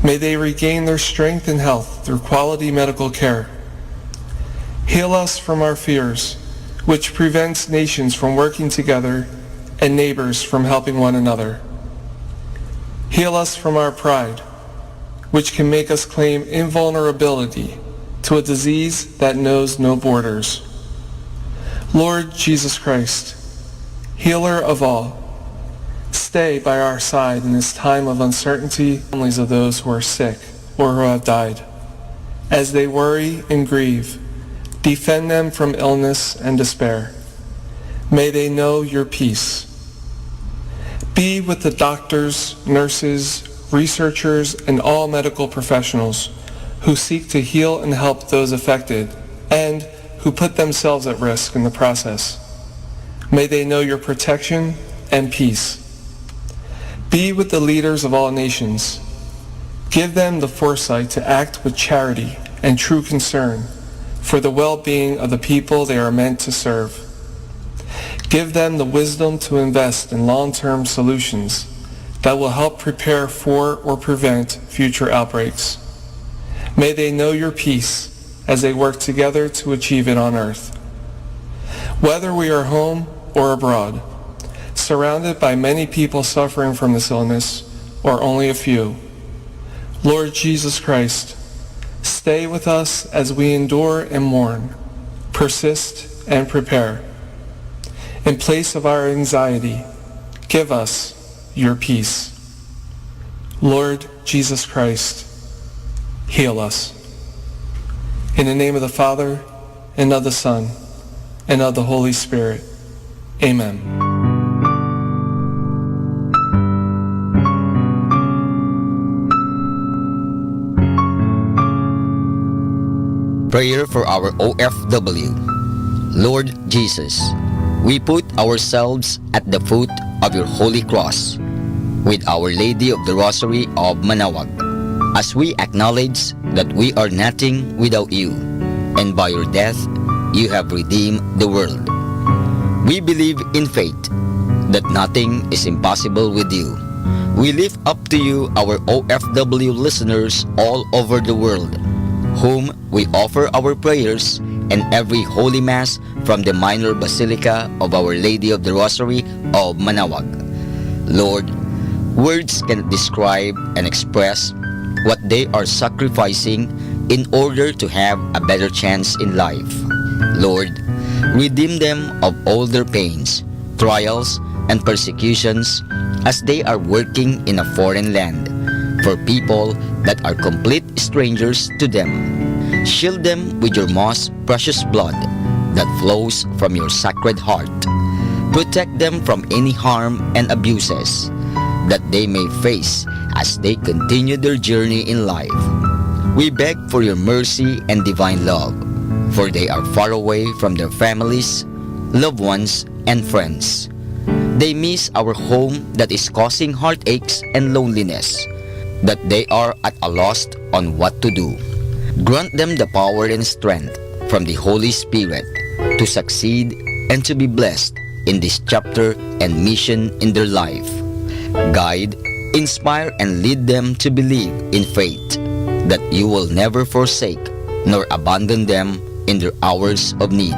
May they regain their strength and health through quality medical care. Heal us from our fears, which prevents nations from working together and neighbors from helping one another. Heal us from our pride, which can make us claim invulnerability to a disease that knows no borders. Lord Jesus Christ, healer of all, Stay by our side in this time of uncertainty, families of those who are sick or who have died. As they worry and grieve, defend them from illness and despair. May they know your peace. Be with the doctors, nurses, researchers, and all medical professionals who seek to heal and help those affected and who put themselves at risk in the process. May they know your protection and peace. Be with the leaders of all nations. Give them the foresight to act with charity and true concern for the well-being of the people they are meant to serve. Give them the wisdom to invest in long-term solutions that will help prepare for or prevent future outbreaks. May they know your peace as they work together to achieve it on earth. Whether we are home or abroad, surrounded by many people suffering from this illness, or only a few, Lord Jesus Christ, stay with us as we endure and mourn, persist and prepare. In place of our anxiety, give us your peace. Lord Jesus Christ, heal us. In the name of the Father, and of the Son, and of the Holy Spirit. Amen.
Prayer for our OFW. Lord Jesus, we put ourselves at the foot of your holy cross with Our Lady of the Rosary of Manaoag, as we acknowledge that we are nothing without you, and by your death you have redeemed the world. We believe in faith that nothing is impossible with you. We lift up to you our OFW listeners all over the world, whom we offer our prayers and every Holy Mass from the Minor Basilica of Our Lady of the Rosary of Manaoag. Lord, words cannot describe and express what they are sacrificing in order to have a better chance in life. Lord, redeem them of all their pains, trials, and persecutions as they are working in a foreign land for people that are complete strangers to them. Shield them with your most precious blood that flows from your sacred heart. Protect them from any harm and abuses that they may face as they continue their journey in life. We beg for your mercy and divine love, for they are far away from their families, loved ones, and friends. They miss our home that is causing heartaches and loneliness, that they are at a loss on what to do. Grant them the power and strength from the Holy Spirit to succeed and to be blessed in this chapter and mission in their life. Guide, inspire, and lead them to believe in faith that you will never forsake nor abandon them in their hours of need.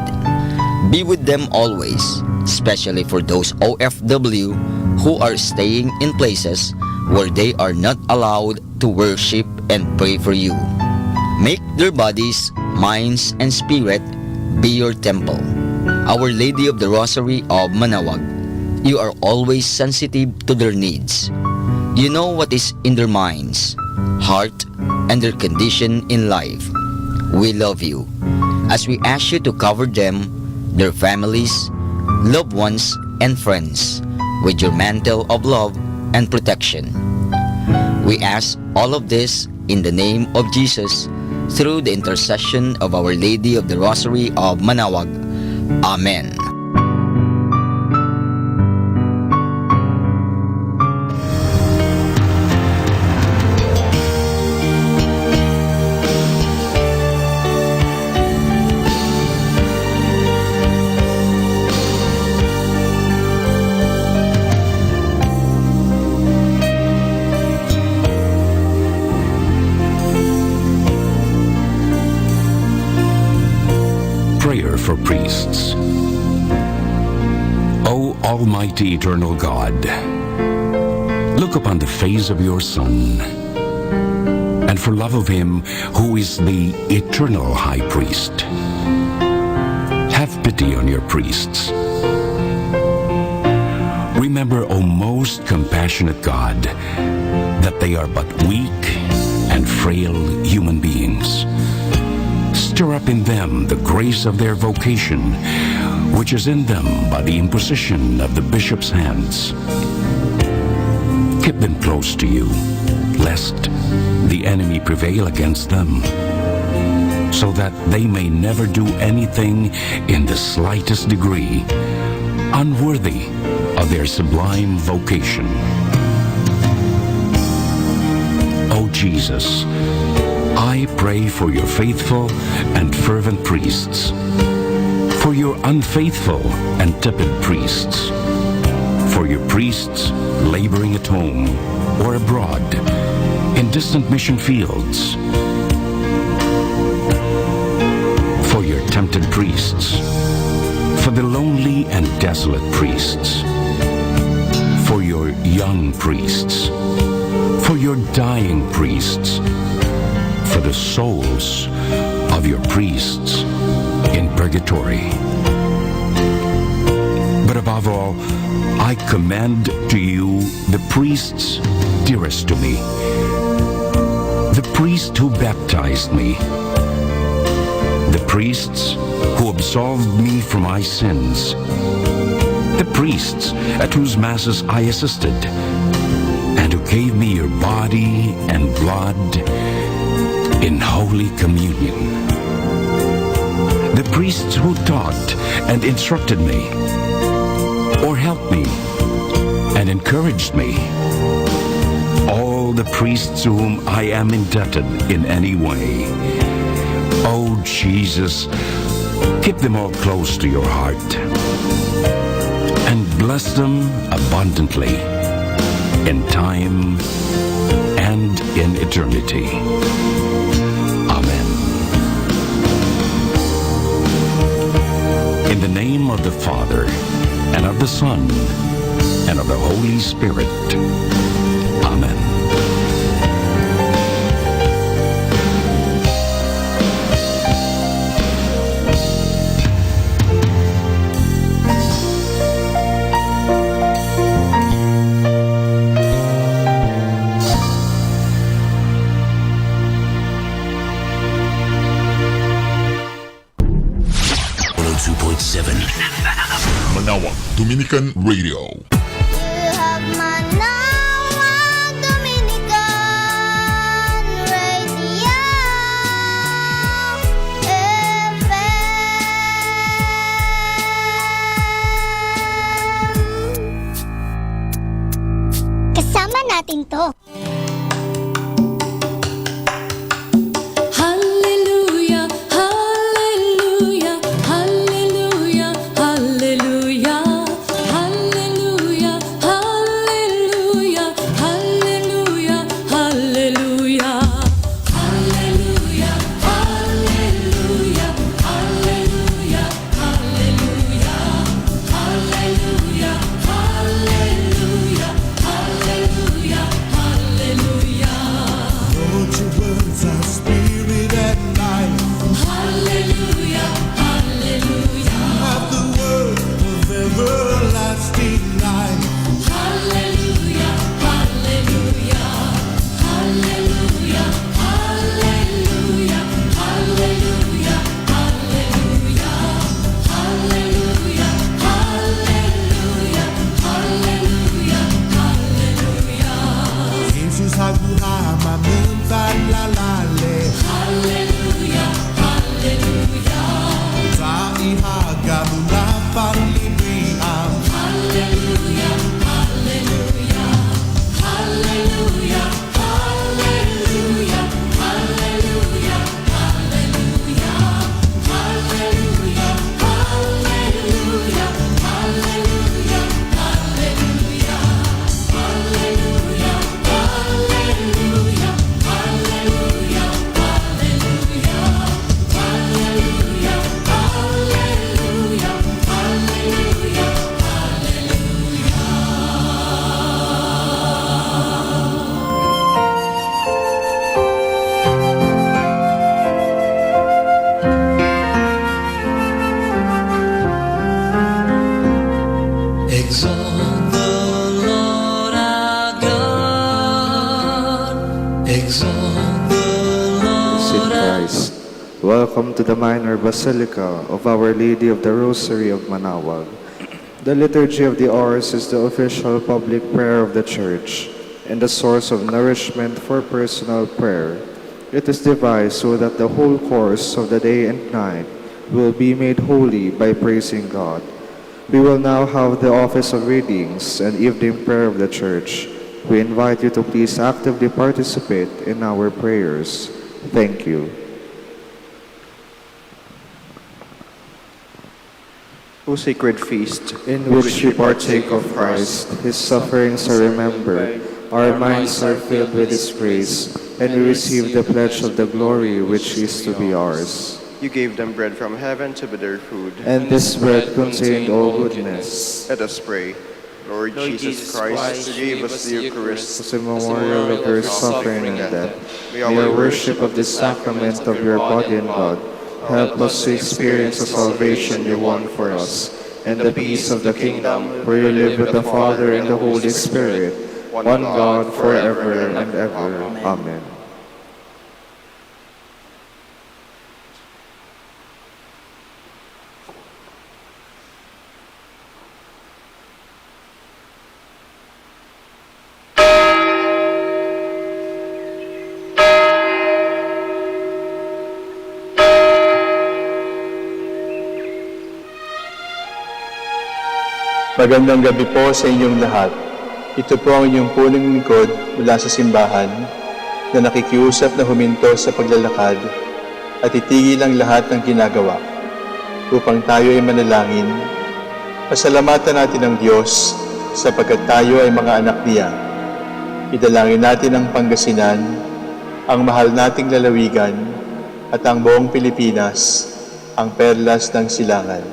Be with them always, especially for those OFW who are staying in places where they are not allowed to worship and pray for you. Make their bodies, minds, and spirit be your temple. Our Lady of the Rosary of Manaoag, you are always sensitive to their needs. You know what is in their minds, heart, and their condition in life. We love you as we ask you to cover them, their families, loved ones, and friends with your mantle of love and protection. We ask all of this in the name of Jesus, through the intercession of Our Lady of the Rosary of Manaoag. Amen.
Prayer for priests. O Almighty Eternal God, look upon the face of your Son, and for love of him who is the eternal High Priest, have pity on your priests. Remember Remember, O most compassionate God, that they are but weak and frail human beings. Stir up in them the grace of their vocation, which is in them by the imposition of the bishop's hands. Keep them close to you, lest the enemy prevail against them, so that they may never do anything in the slightest degree unworthy of their sublime vocation. O Jesus, I pray for your faithful and fervent priests, for your unfaithful and tepid priests, for your priests laboring at home or abroad in distant mission fields, for your tempted priests, for the lonely and desolate priests, for your young priests, for your dying priests, for the souls of your priests in purgatory. But above all, I commend to you the priests dearest to me, the priest who baptized me, the priests who absolved me from my sins, the priests at whose masses I assisted, and who gave me your body and blood in Holy Communion, the priests who taught and instructed me, or helped me and encouraged me, all the priests to whom I am indebted in any way. Oh Jesus, keep them all close to your heart and bless them abundantly in time and in eternity. Amen. In the name of the Father, and of the Son, and of the Holy Spirit. Amen.
Manawag Dominican Radio.
You have Manawag Dominican Radio FM. Kasama natin to.
Exalt the
In
Lord.
Christ. Welcome to the Minor Basilica of Our Lady of the Rosary of Manaoag. The Liturgy of the Hours is the official public prayer of the Church and the source of nourishment for personal prayer. It is devised so that the whole course of the day and night will be made holy by praising God. We will now have the office of readings and evening prayer of the Church. We invite you to please actively participate in our prayers. Thank you. O sacred feast, in which we partake of Christ, His sufferings are remembered, our minds are filled with His praise, and we receive the pledge of the glory which is to be ours.
You gave them bread from heaven to be their food.
And this bread contained all goodness.
Let us pray. Lord Jesus Christ, who gave us the Eucharist
As a memorial of your suffering and death, may our worship of this sacrament of your body and blood help us to experience the salvation you won for us, and the peace of the kingdom, where you live with the Father and the Holy Spirit, one God, forever and ever. Amen.
Magandang gabi po sa inyong lahat. Ito po ang inyong punong lingkod mula sa simbahan na nakikiusap na huminto sa paglalakad at itigil ang lahat ng ginagawa upang tayo ay manalangin. Pasalamatan natin ang Diyos sapagkat tayo ay mga anak niya. Idalangin natin ang Pangasinan, ang mahal nating lalawigan at ang buong Pilipinas, ang perlas ng silangan.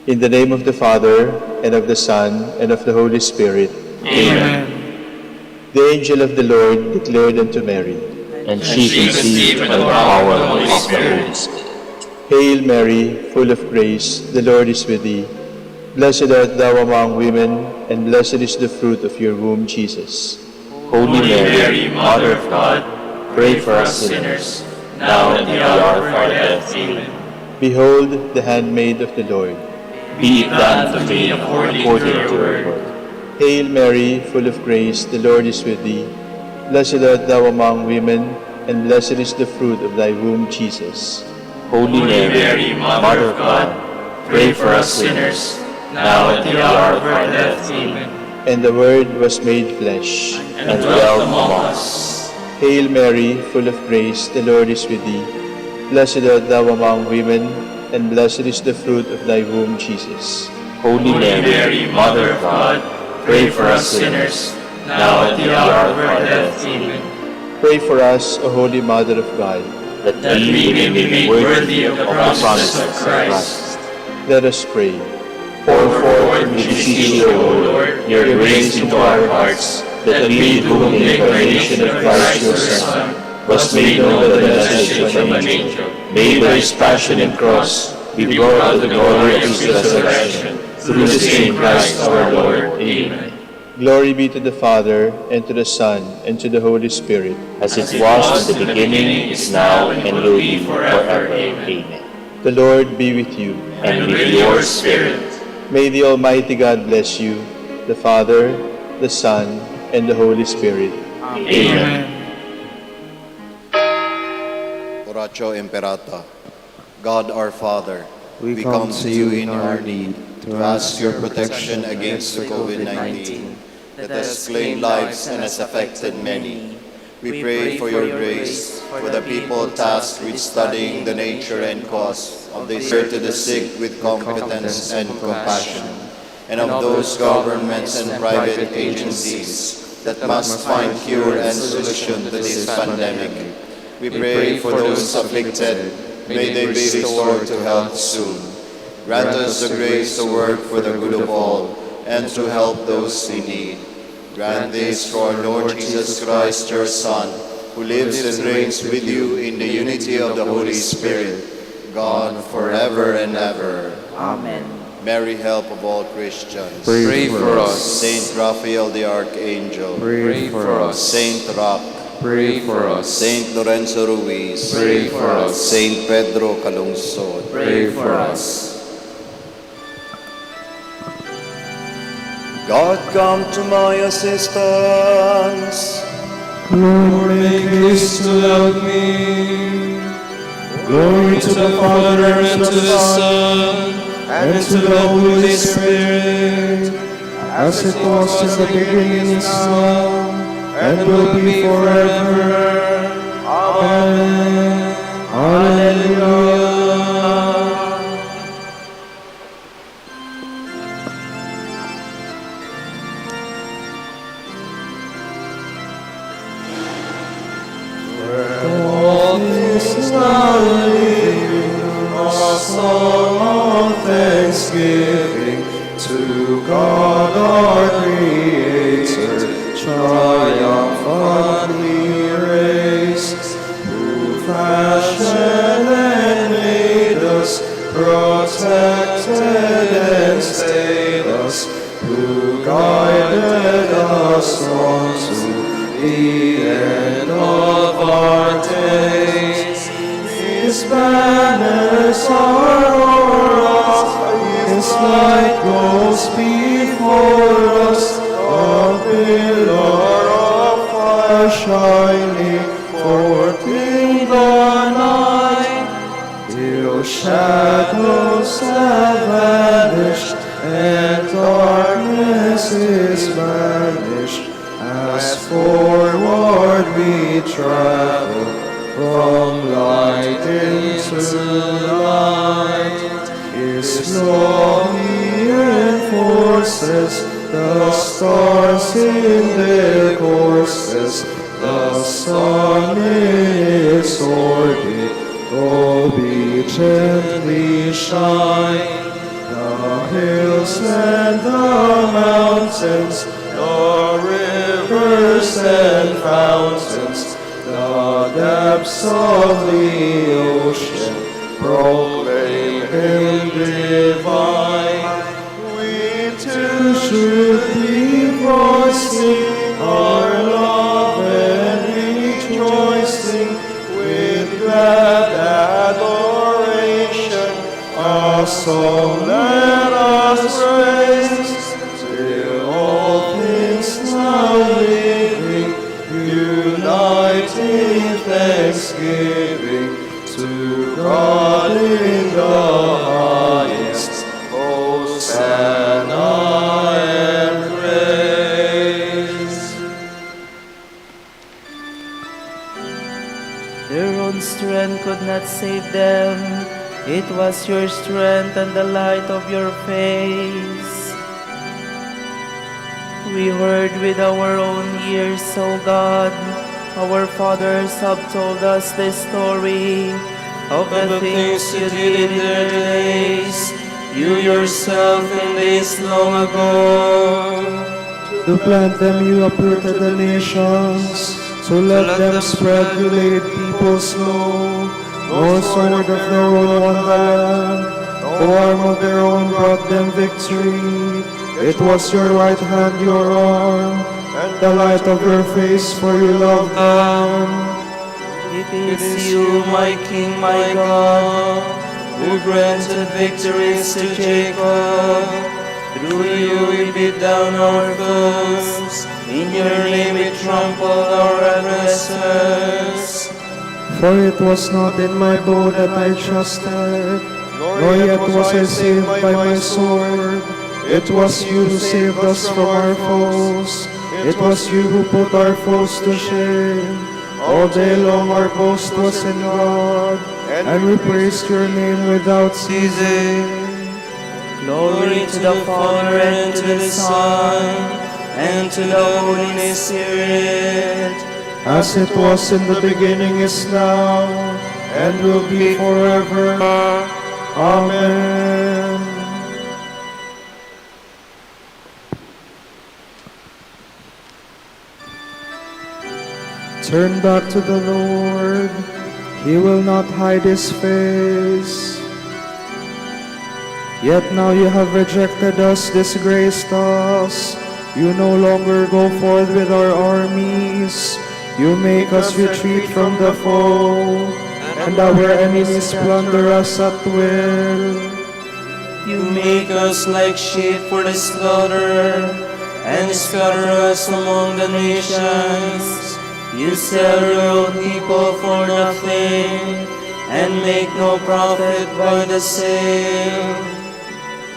In the name of the Father, and of the Son, and of the Holy Spirit.
Amen.
The angel of the Lord declared unto Mary,
and she conceived by the power of the Holy Spirit.
Hail Mary, full of grace, the Lord is with thee. Blessed art thou among women, and blessed is the fruit of your womb, Jesus.
Holy Mary, Mother of God, pray for us sinners, now and at the hour of our death. Amen.
Behold the handmaid of the Lord.
Be it done to me according to your word.
Hail Mary, full of grace, the Lord is with thee. Blessed art thou among women, and blessed is the fruit of thy womb, Jesus.
Holy Mary, Mother of God, pray for us sinners, now and at the hour of our death. Amen.
And the Word was made flesh,
and dwelt among us.
Hail Mary, full of grace, the Lord is with thee. Blessed art thou among women, and blessed is the fruit of thy womb, Jesus.
Holy Mary, Mother of God, pray for us sinners, now at the hour of our death. Amen.
Pray for us, O Holy Mother of God,
that we may be made worthy of the promises of Christ.
Let us pray.
Pour forth, we beseech you, O Lord, your grace into our hearts, that we, to whom the incarnation of Christ your Son was made known by the message of an angel, may by his passion and cross be brought to the glory of his resurrection, through the same Christ our Lord. Amen.
Glory be to the Father, and to the Son, and to the Holy Spirit.
As it was in the beginning, is now, and will be forever. Amen.
The Lord be with you.
And with your spirit.
May the Almighty God bless you, the Father, the Son, and the Holy Spirit.
Amen.
Oratio Imperata. God our Father,
We come to you in our need to ask your protection against the COVID-19
that has claimed lives and has affected many. We pray for your grace for the people tasked with studying the nature and cause of the care to the sick with competence and compassion, and of those governments and private agencies that must find cure and solution to this pandemic. We pray for those afflicted. May they be restored to health soon. Grant us the grace to work for the good of all and to help those in need. Grant this through our Lord Jesus Christ, your Son, who lives and reigns with you in the unity of the Holy Spirit, God, forever and ever.
Amen.
Mary, help of all Christians.
Pray for us.
Saint Raphael the Archangel.
Pray for us.
Saint Roch.
Pray for us.
Saint Lorenzo Ruiz.
Pray for us.
Saint Pedro Calungsod.
Pray for us.
God, come to my assistance.
Lord, make haste to help me. Glory to the Father, and to the Son, and to the Holy Spirit,
As it was in the beginning, is now,
and will be forever. Amen. Hallelujah. All things now living, a song of thanksgiving to God our Creator, triumphantly raised, who fashioned and made us, protected and stayed us, who guided us on to the end of our days. His banners are o'er us, His light goes before us, a pillar of fire shining forth in the night. Till shadows have vanished and darkness is vanished, as forward we travel from light into light. His glory enforces the stars in their courses, the sun in its orbit obediently shine. The hills and the mountains, the rivers and fountains, the depths of the ocean proclaim Him divine. We too should be voicing our love and rejoicing with glad adoration. A song let us raise, till all things now living unite in thanksgiving to God in the highest. Hosanna and praise.
Their own strength could not save them. It was your strength and the light of your face. We heard with our own ears, O God. Our fathers have told us the story of the things you did in their days. You yourself in days long ago.
to plant them you uprooted the nations, to let them spread you laid peoples low. No sword of their own won the land, no arm of their own brought them victory. It was your right hand, your arm, and the light of your face, for you loved them.
It is you, my King, my God, who granted victories to Jacob. Through you we beat down our foes. In your name we trampled our aggressors.
For it was not in my bow that I trusted, nor yet was I saved by my sword. It was you who saved us from our foes. It was you who put our foes to shame. All day long our boast was in God, and we praised your name without ceasing.
Glory to the Father, and to the Son, and to the Holy Spirit.
As it was in the beginning, is now, and will be forever. Amen. Turn back to the Lord. He will not hide his face. Yet now you have rejected us, disgraced us. You no longer go forth with our armies. You make us retreat from the foe, and our enemies plunder us at will.
You make us like sheep for the slaughter, and scatter us among the nations. You sell your people for nothing, and make no profit by the sale.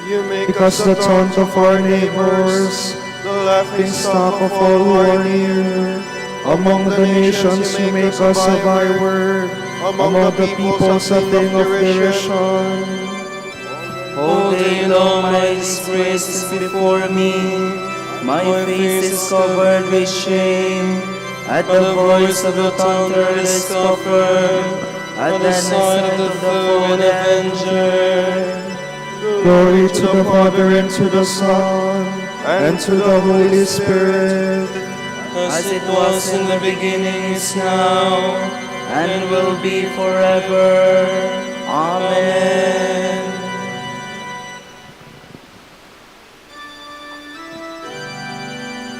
You make us the taunt of our neighbors, the laughing stock of all who are near. Among the nations you make us a byword, among the peoples a thing of derision.
All day long my disgrace is before me, my face is covered with shame. At the voice of the thunder the scoffer, at the sound of the foe the avenger.
Glory to the Father, and to the Son, and to the Holy Spirit.
As it was in the beginning, is now, and will be forever. Amen.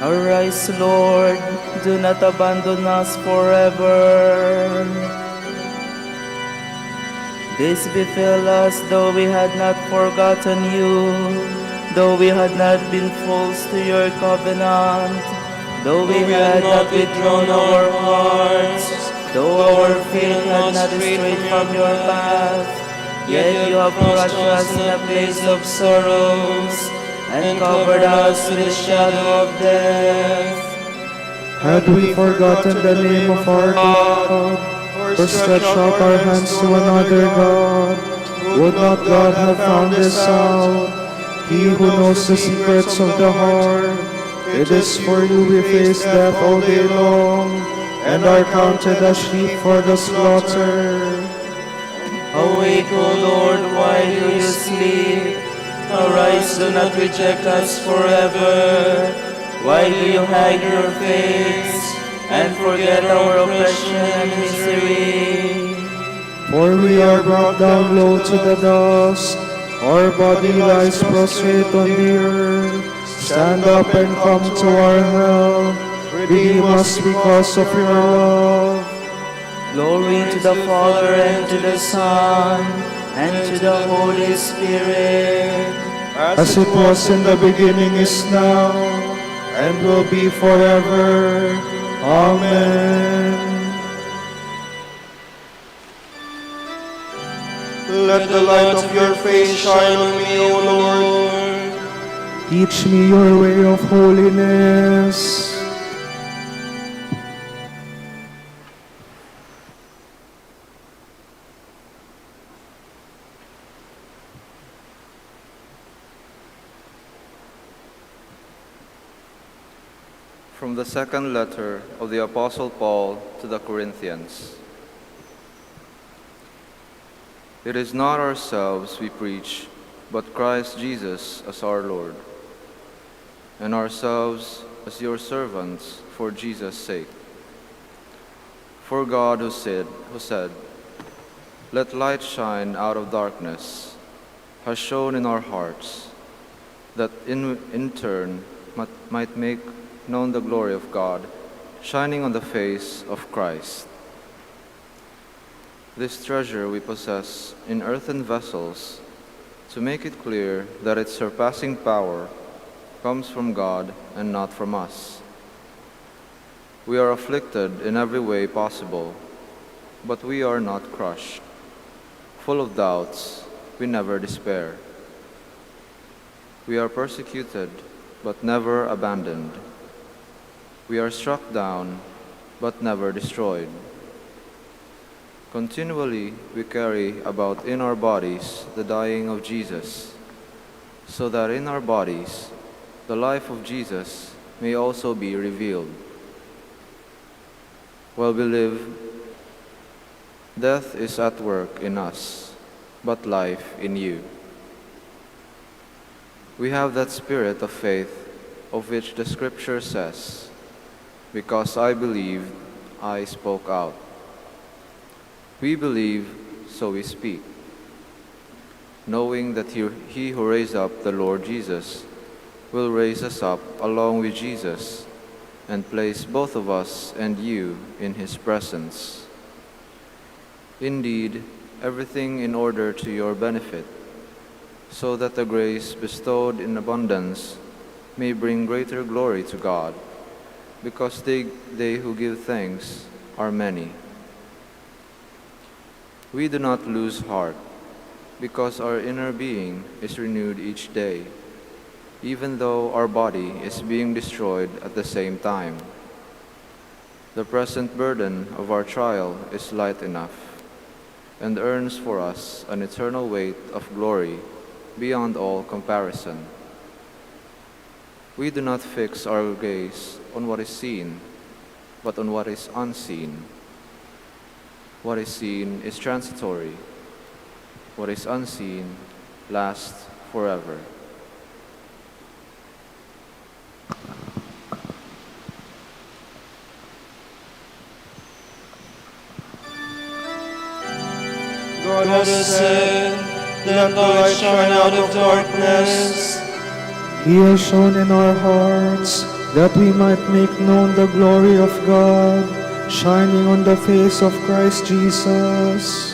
Arise, Lord, do not abandon us forever. This befell us, though we had not forgotten you, though we had not been false to your covenant, though we had not withdrawn our hearts, though our feet had not strayed from your path, yet you have crushed us in a place of sorrows, and covered us with the shadow of death.
Had we forgotten the name of our God, or stretched out our hands to another God, would not God have found this out? He who knows the secrets of the heart. It is for you we face death all day long, and are counted as sheep for the slaughter.
Awake, O Lord, why do you sleep? Arise, do not reject us forever. Why do you hide your face, and forget our oppression and misery?
For we are brought down low to the dust, our body lies prostrate on the earth. Stand up and come to our help, redeem us because of your love.
Glory to the Father, and to the Son, and to the Holy Spirit.
As it was in the beginning, is now, and will be forever. Amen.
Let the light of your face shine on me, O Lord.
Teach me your way of holiness.
From the second letter of the Apostle Paul to the Corinthians. It is not ourselves we preach, but Christ Jesus as our Lord, and ourselves as your servants for Jesus' sake. For God who said, "Let light shine out of darkness," has shown in our hearts, that in turn might make known the glory of God, shining on the face of Christ. This treasure we possess in earthen vessels, to make it clear that its surpassing power comes from God and not from us. We are afflicted in every way possible, but we are not crushed. Full of doubts, we never despair. We are persecuted, but never abandoned. We are struck down, but never destroyed. Continually we carry about in our bodies the dying of Jesus, so that in our bodies the life of Jesus may also be revealed. While we live, death is at work in us, but life in you. We have that spirit of faith of which the Scripture says, "Because I believed, I spoke out." We believe, so we speak. knowing that he who raised up the Lord Jesus will raise us up along with Jesus and place both of us and you in his presence. Indeed, everything in order to your benefit, so that the grace bestowed in abundance may bring greater glory to God, because they who give thanks are many. We do not lose heart, because our inner being is renewed each day, even though our body is being destroyed at the same time. The present burden of our trial is light enough, and earns for us an eternal weight of glory beyond all comparison. We do not fix our gaze on what is seen, but on what is unseen. What is seen is transitory. What is unseen lasts forever.
God has said, "Let the light shine out of darkness."
He has shown in our hearts that we might make known the glory of God, shining on the face of Christ Jesus.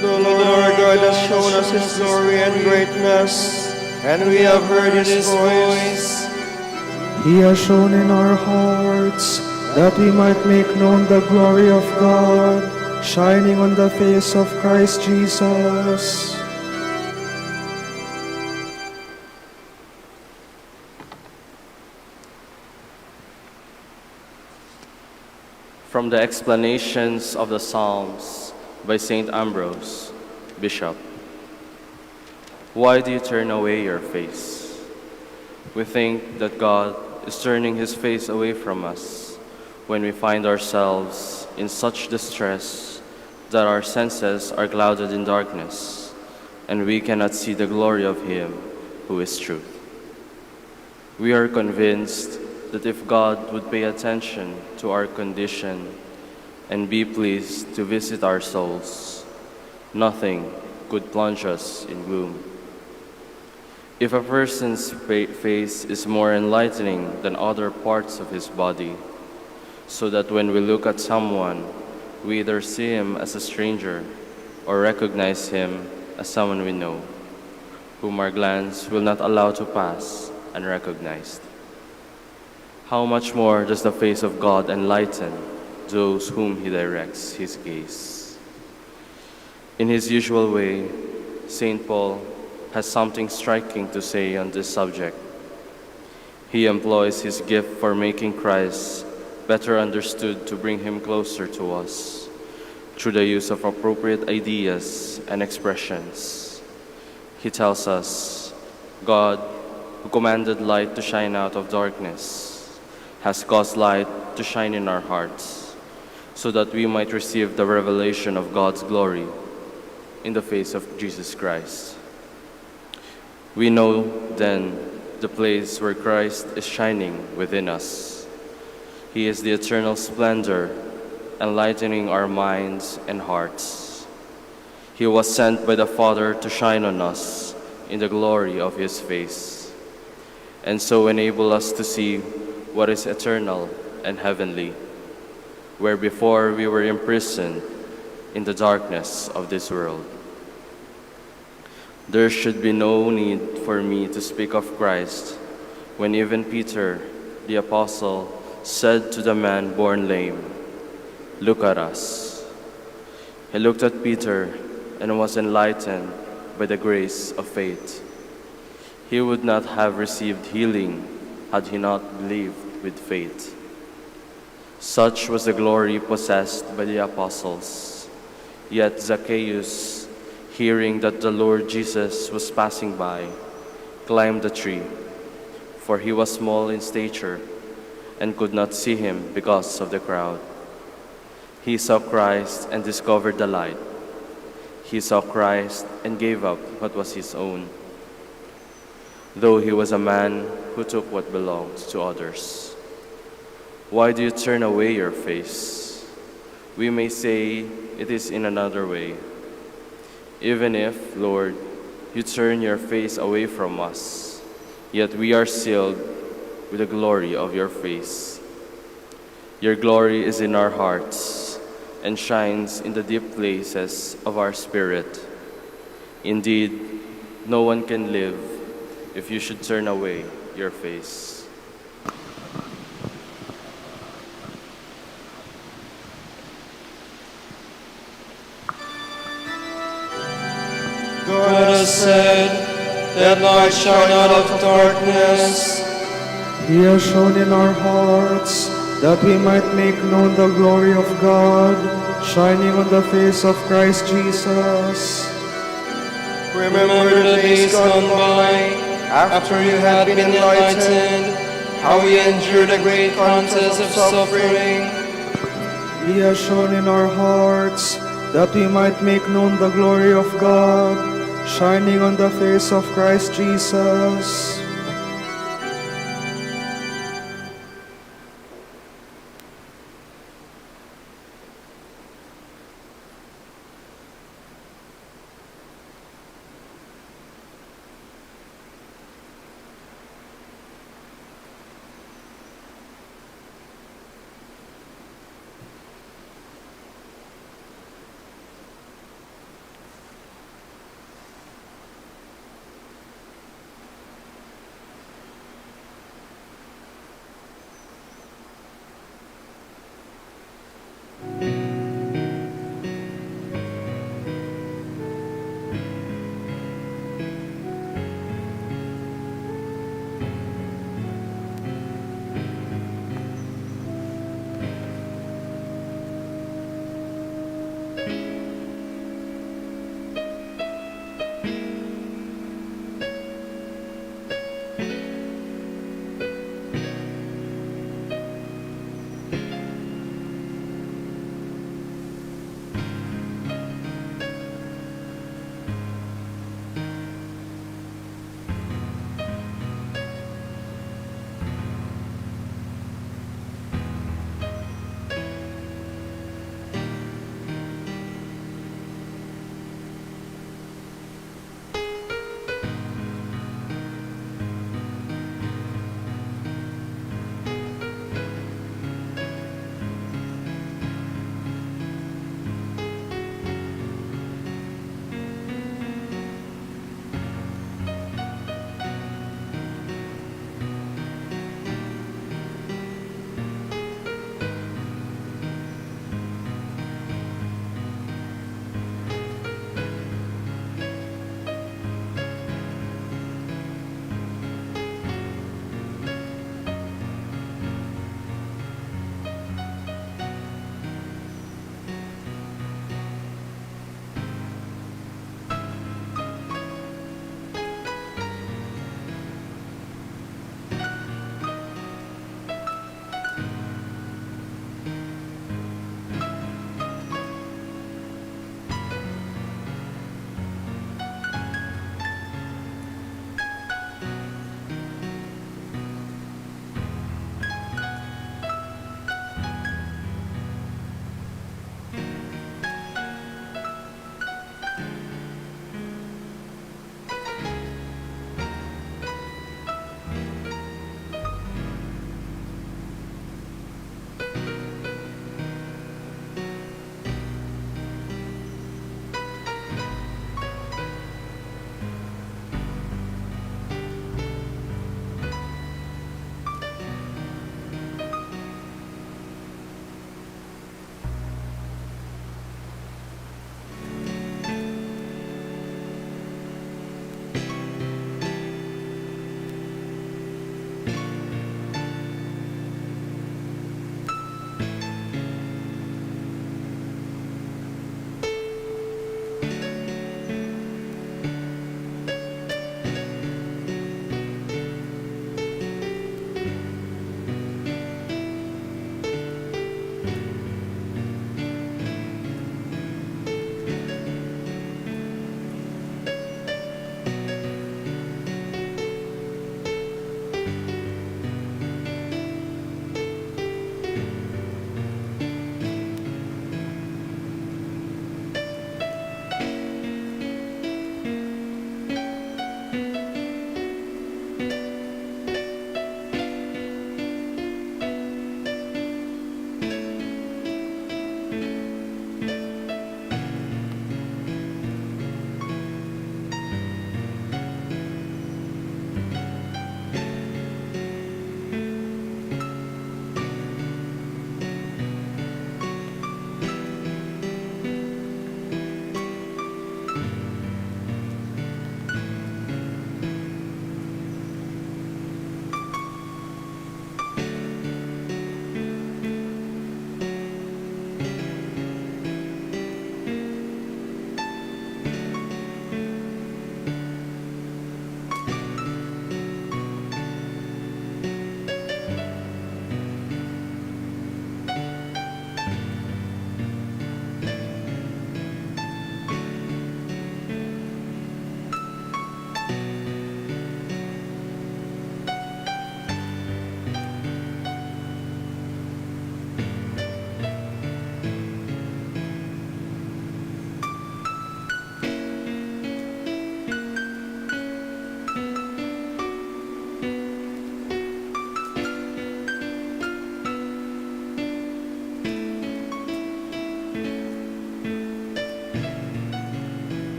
The Lord our God has shown us his glory and greatness, and we have heard his voice.
He has shown in our hearts that we might make known the glory of God, shining on the face of Christ Jesus.
From the explanations of the Psalms by St. Ambrose, Bishop. Why do you turn away your face? We think that God is turning his face away from us when we find ourselves in such distress that our senses are clouded in darkness, and we cannot see the glory of him who is truth. We are convinced that if God would pay attention to our condition and be pleased to visit our souls, nothing could plunge us in gloom. If a person's face is more enlightening than other parts of his body, so that when we look at someone, we either see him as a stranger or recognize him as someone we know, whom our glance will not allow to pass unrecognized. How much more does the face of God enlighten those whom he directs his gaze? In his usual way, St. Paul has something striking to say on this subject. He employs his gift for making Christ better understood to bring him closer to us through the use of appropriate ideas and expressions. He tells us, God, who commanded light to shine out of darkness, has caused light to shine in our hearts, so that we might receive the revelation of God's glory in the face of Jesus Christ. We know, then, the place where Christ is shining within us. He is the eternal splendor, enlightening our minds and hearts. He was sent by the Father to shine on us in the glory of his face, and so enable us to see what is eternal and heavenly, where before we were imprisoned in the darkness of this world. There should be no need for me to speak of Christ when even Peter, the apostle, said to the man born lame, "Look at us." He looked at Peter and was enlightened by the grace of faith. He would not have received healing had he not believed with faith. Such was the glory possessed by the apostles. Yet Zacchaeus, hearing that the Lord Jesus was passing by, climbed the tree, for he was small in stature and could not see him because of the crowd. He saw Christ and discovered the light. He saw Christ and gave up what was his own, though he was a man who took what belonged to others. Why do you turn away your face? We may say it is in another way. Even if, Lord, you turn your face away from us, yet we are sealed with the glory of your face. Your glory is in our hearts and shines in the deep places of our spirit. Indeed, no one can live if you should turn away your face.
God has said, "Let light shine out of darkness."
He has shown in our hearts that we might make known the glory of God, shining on the face of Christ Jesus.
Remember the days gone by, after you had been enlightened, how we endured a great contest of suffering.
He has shown in our hearts that we might make known the glory of God, shining on the face of Christ Jesus.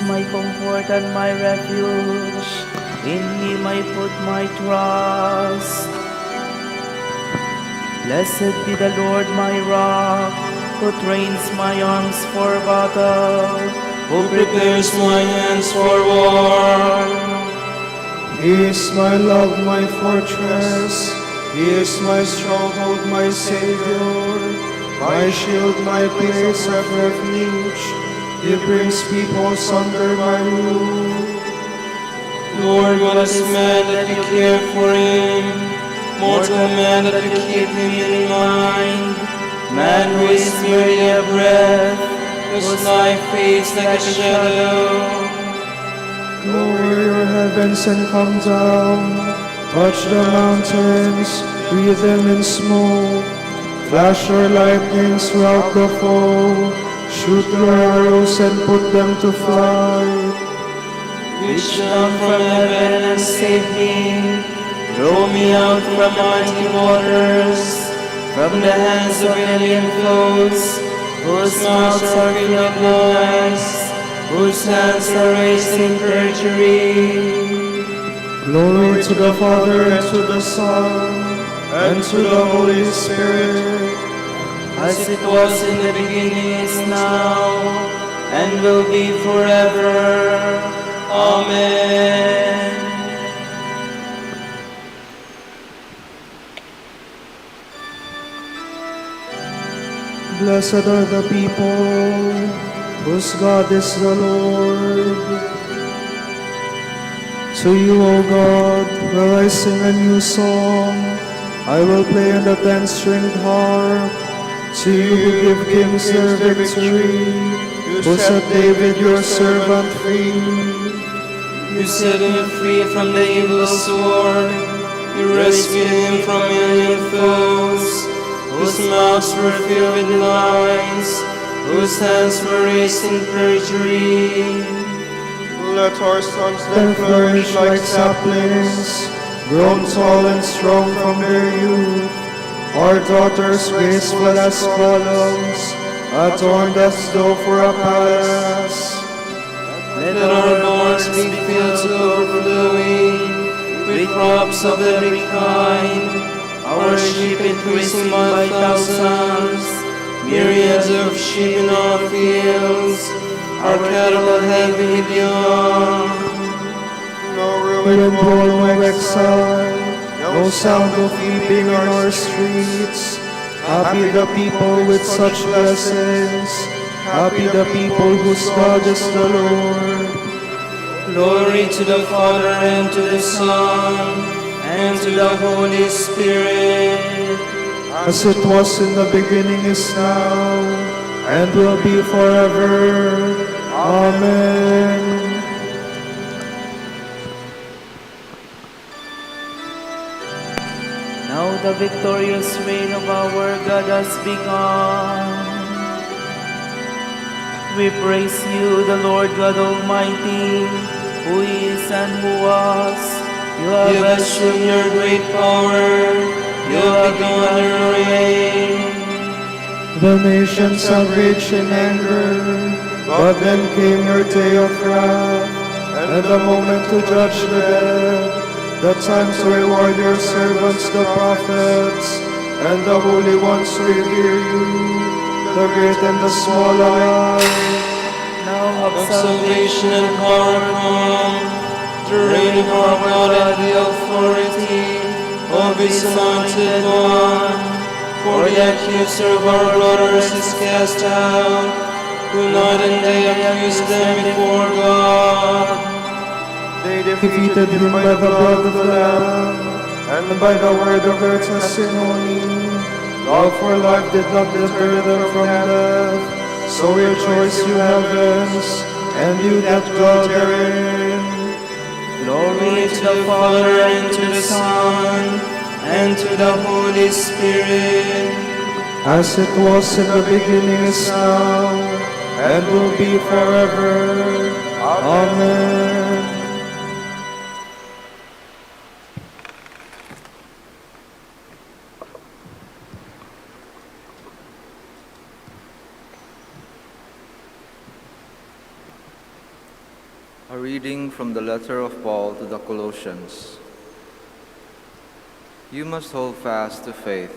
my comfort and my refuge. In him I put my trust. Blessed be the Lord my rock, who trains my arms for battle, who prepares my hands for war.
He is my love, my fortress. He is my stronghold, my Savior, my shield, my place of refuge. He brings peoples under my rule.
Lord, what is man that you care for him? Mortal man that you keep him in mind? Man who is merely a breath, whose life fades like a shadow.
Lower your heavens and come down. Touch the mountains, breathe them in smoke. Flash your lightnings throughout the foe. Shoot your arrows and put them to flight.
Reach down from heaven and save me. Throw me out from mighty waters, from the hands of alien foes, whose mouths are filled with lies, whose hands are raised in perjury.
Glory to the Father, and to the Son, and to the Holy Spirit.
As it was in the beginning, is now, and will be forever. Amen.
Blessed are the people whose God is the Lord. To you, O God, will I sing a new song. I will play on the 10-stringed harp. To you who give kings their victory, who set David your servant free.
You set him free from the evil sword. You rescued him from alien foes, whose mouths were filled with lies, whose hands were raised in perjury.
Let our sons then flourish like saplings, grown tall and strong from their youth. Our daughters graceful as columns, adorned as though for a palace.
Let our barns be filled to overflowing with crops of every kind, our sheep increasing by thousands, myriads of sheep in our fields, our cattle heavy young.
No ruin, no exile, no sound of weeping in our streets. Happy the people with such blessings, happy the people whose God is the Lord.
Glory to the Father, and to the Son, and to the Holy Spirit.
As it was in the beginning, is now, and will be forever. Amen.
Now the victorious reign of our God has begun. We praise you, the Lord God Almighty, who is and who was. You have assumed your great power. You have begun your reign.
The nations have raged in anger, but then came your day of wrath, and the moment to judge the dead, the time to reward your servants, the prophets, and the holy ones who revere you, the great and the small alike.
Now have salvation and power come, the reign of our God and the authority of His anointed one. For the accuser of our brothers is cast out, who night and day accuse them before God.
They defeated him by the blood of the Lamb, and by the word of their testimony. Love for life did not deter them from death. So rejoice, you heavens, and you that dwell therein.
Glory to the Father, and to the Son, and to the Holy Spirit.
As it was in the beginning, is now, and will be forever. Amen.
A reading from the letter of Paul to the Colossians. You must hold fast to faith.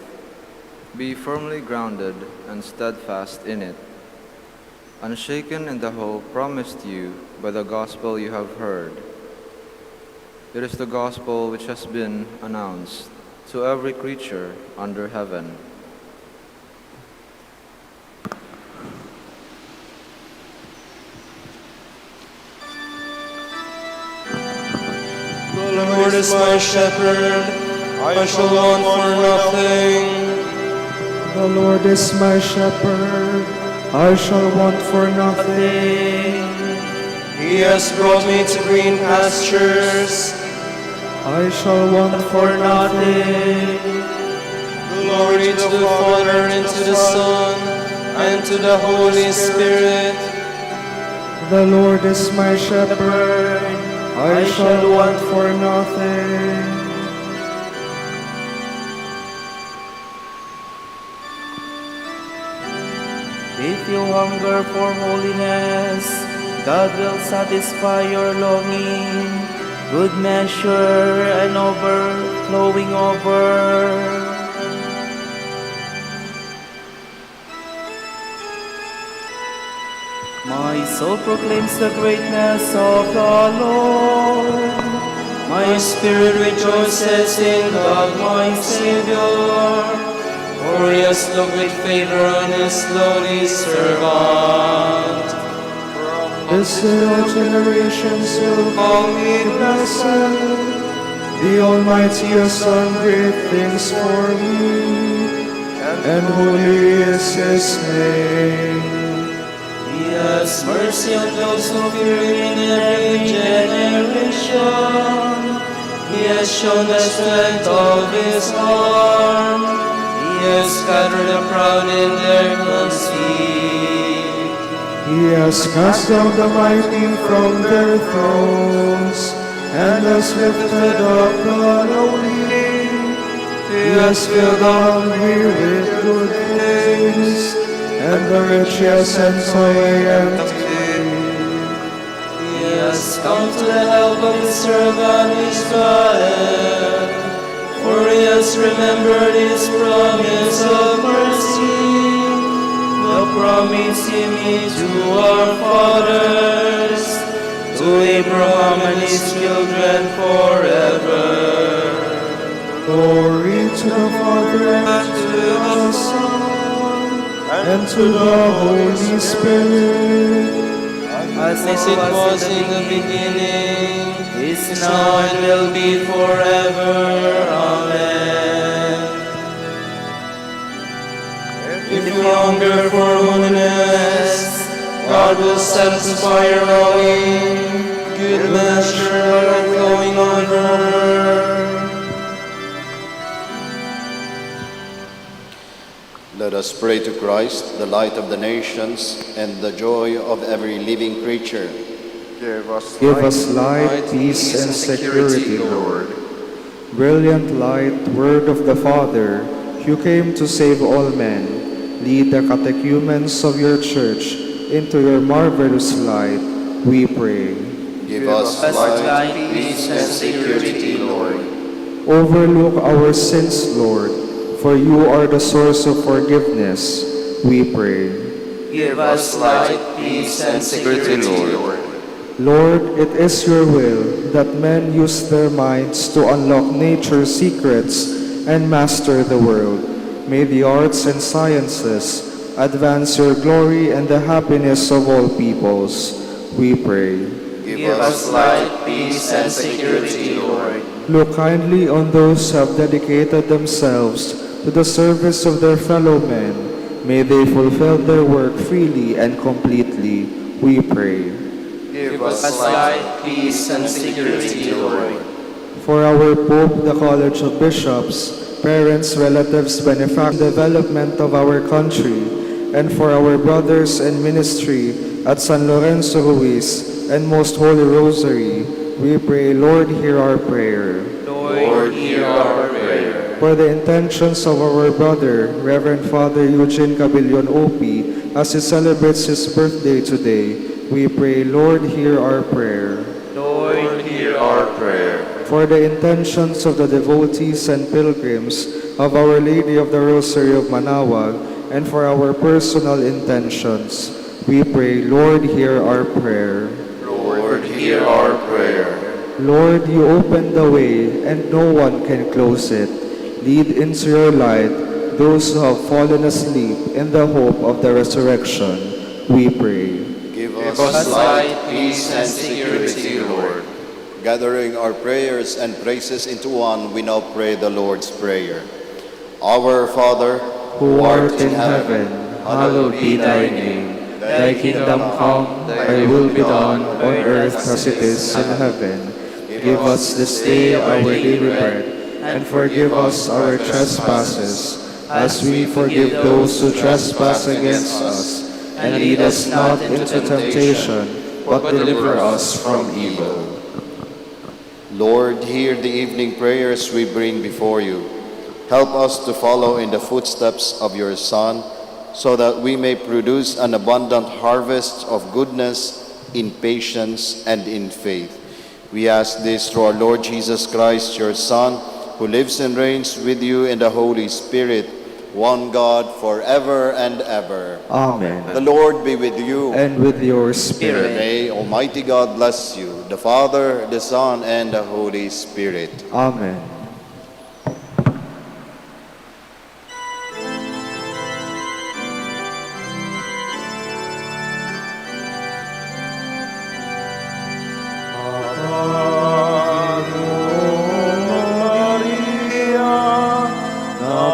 Be firmly grounded and steadfast in it, unshaken in the hope promised you by the gospel you have heard. It is the gospel which has been announced to every creature under heaven.
The Lord is my shepherd, I shall want for nothing.
The Lord is my shepherd, I shall want for nothing.
He has brought me to green pastures,
I shall want for nothing.
Glory to the Father, and to the Son, and to the Holy Spirit.
The Lord is my shepherd, I shall want for nothing.
If you hunger for holiness, God will satisfy your longing, good measure and overflowing over. My soul proclaims the greatness of the Lord. My spirit rejoices in God my Savior. For he has looked with favor on his lowly servant.
This all generations will call me blessed. The Almighty has done great things for me, and holy is his name.
He has mercy on those who fear him in every generation. He has shown the strength of his arm. He has scattered the proud in their conceit.
He has cast down the mighty from their thrones, and has lifted up the lowly. He has filled the hungry with good things, and the rich he has sent away empty.
He has come to the help of his servant Israel, for he has remembered his promise of mercy, the promise he made to our fathers, to Abraham and his children forever.
Glory to the Father, and to the Son, and to the Holy Spirit,
as it was in the beginning, is now, and will be forever. Amen. If you hunger for holiness, God will satisfy your longing, good measure flowing over.
Let us pray to Christ, the light of the nations and the joy of every living creature.
Give us
light, peace, and security, Lord. Brilliant light, word of the Father, you came to save all men. Lead the catechumens of your church into your marvelous light, we pray.
Give us light, peace, and security, Lord.
Overlook our sins, Lord, for you are the source of forgiveness, we pray.
Give us light, peace, and security, Lord.
Lord, it is your will that men use their minds to unlock nature's secrets and master the world. May the arts and sciences advance your glory and the happiness of all peoples, we pray.
Give us light, peace, and security, Lord.
Look kindly on those who have dedicated themselves to the service of their fellow men. May they fulfill their work freely and completely, we pray.
Give us light, peace, and security, Lord.
For our Pope, the College of Bishops, parents, relatives, benefactors, development of our country, and for our brothers in ministry at San Lorenzo Ruiz and Most Holy Rosary, we pray, Lord, hear our prayer.
Lord, hear our prayer.
For the intentions of our brother, Reverend Father Eugene Cabillon OP, as he celebrates his birthday today,
We pray, Lord, hear our prayer.
Lord, hear our prayer.
For the intentions of the devotees and pilgrims of Our Lady of the Rosary of Manaoag, and for our personal intentions, we pray, Lord, hear our prayer.
Lord, hear our prayer.
Lord, you open the way, and no one can close it. Lead into your light those who have fallen asleep in the hope of the resurrection, we pray.
Give
Give us light, peace, and security, Lord.
Gathering our prayers and praises into one, we now pray the Lord's Prayer. Our Father,
who art in heaven, hallowed be thy name. Thy kingdom come, thy will be done on earth as it is in heaven. Give us this day our daily bread, and forgive us our trespasses, as we forgive those who trespass against us. And lead us not into temptation, but deliver us from evil.
Lord, hear the evening prayers we bring before you. Help us to follow in the footsteps of your Son, so that we may produce an abundant harvest of goodness in patience and in faith. We ask this through our Lord Jesus Christ, your Son, who lives and reigns with you in the Holy Spirit, one God, forever and ever.
Amen.
The Lord be with you.
And with your spirit.
May Almighty God bless you, the Father, the Son, and the Holy Spirit.
Amen.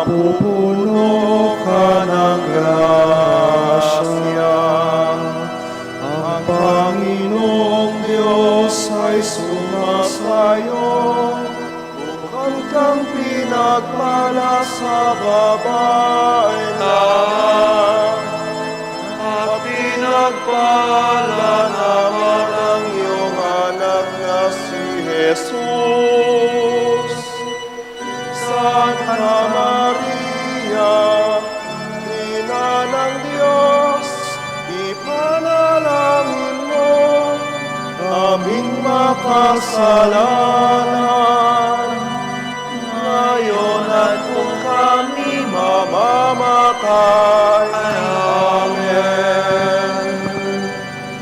Napupuno ka ng grasya. Ang Panginoong Diyos ay sumasayo. Bukal kang pinagpala sa babae lahat. At pinagpala naman ang iyong anak na si Jesus. Santa Maria, Ina ng Diyos, ipanalangin mo aming makasalanan. Ngayon at kung kami mamamatay. Amen.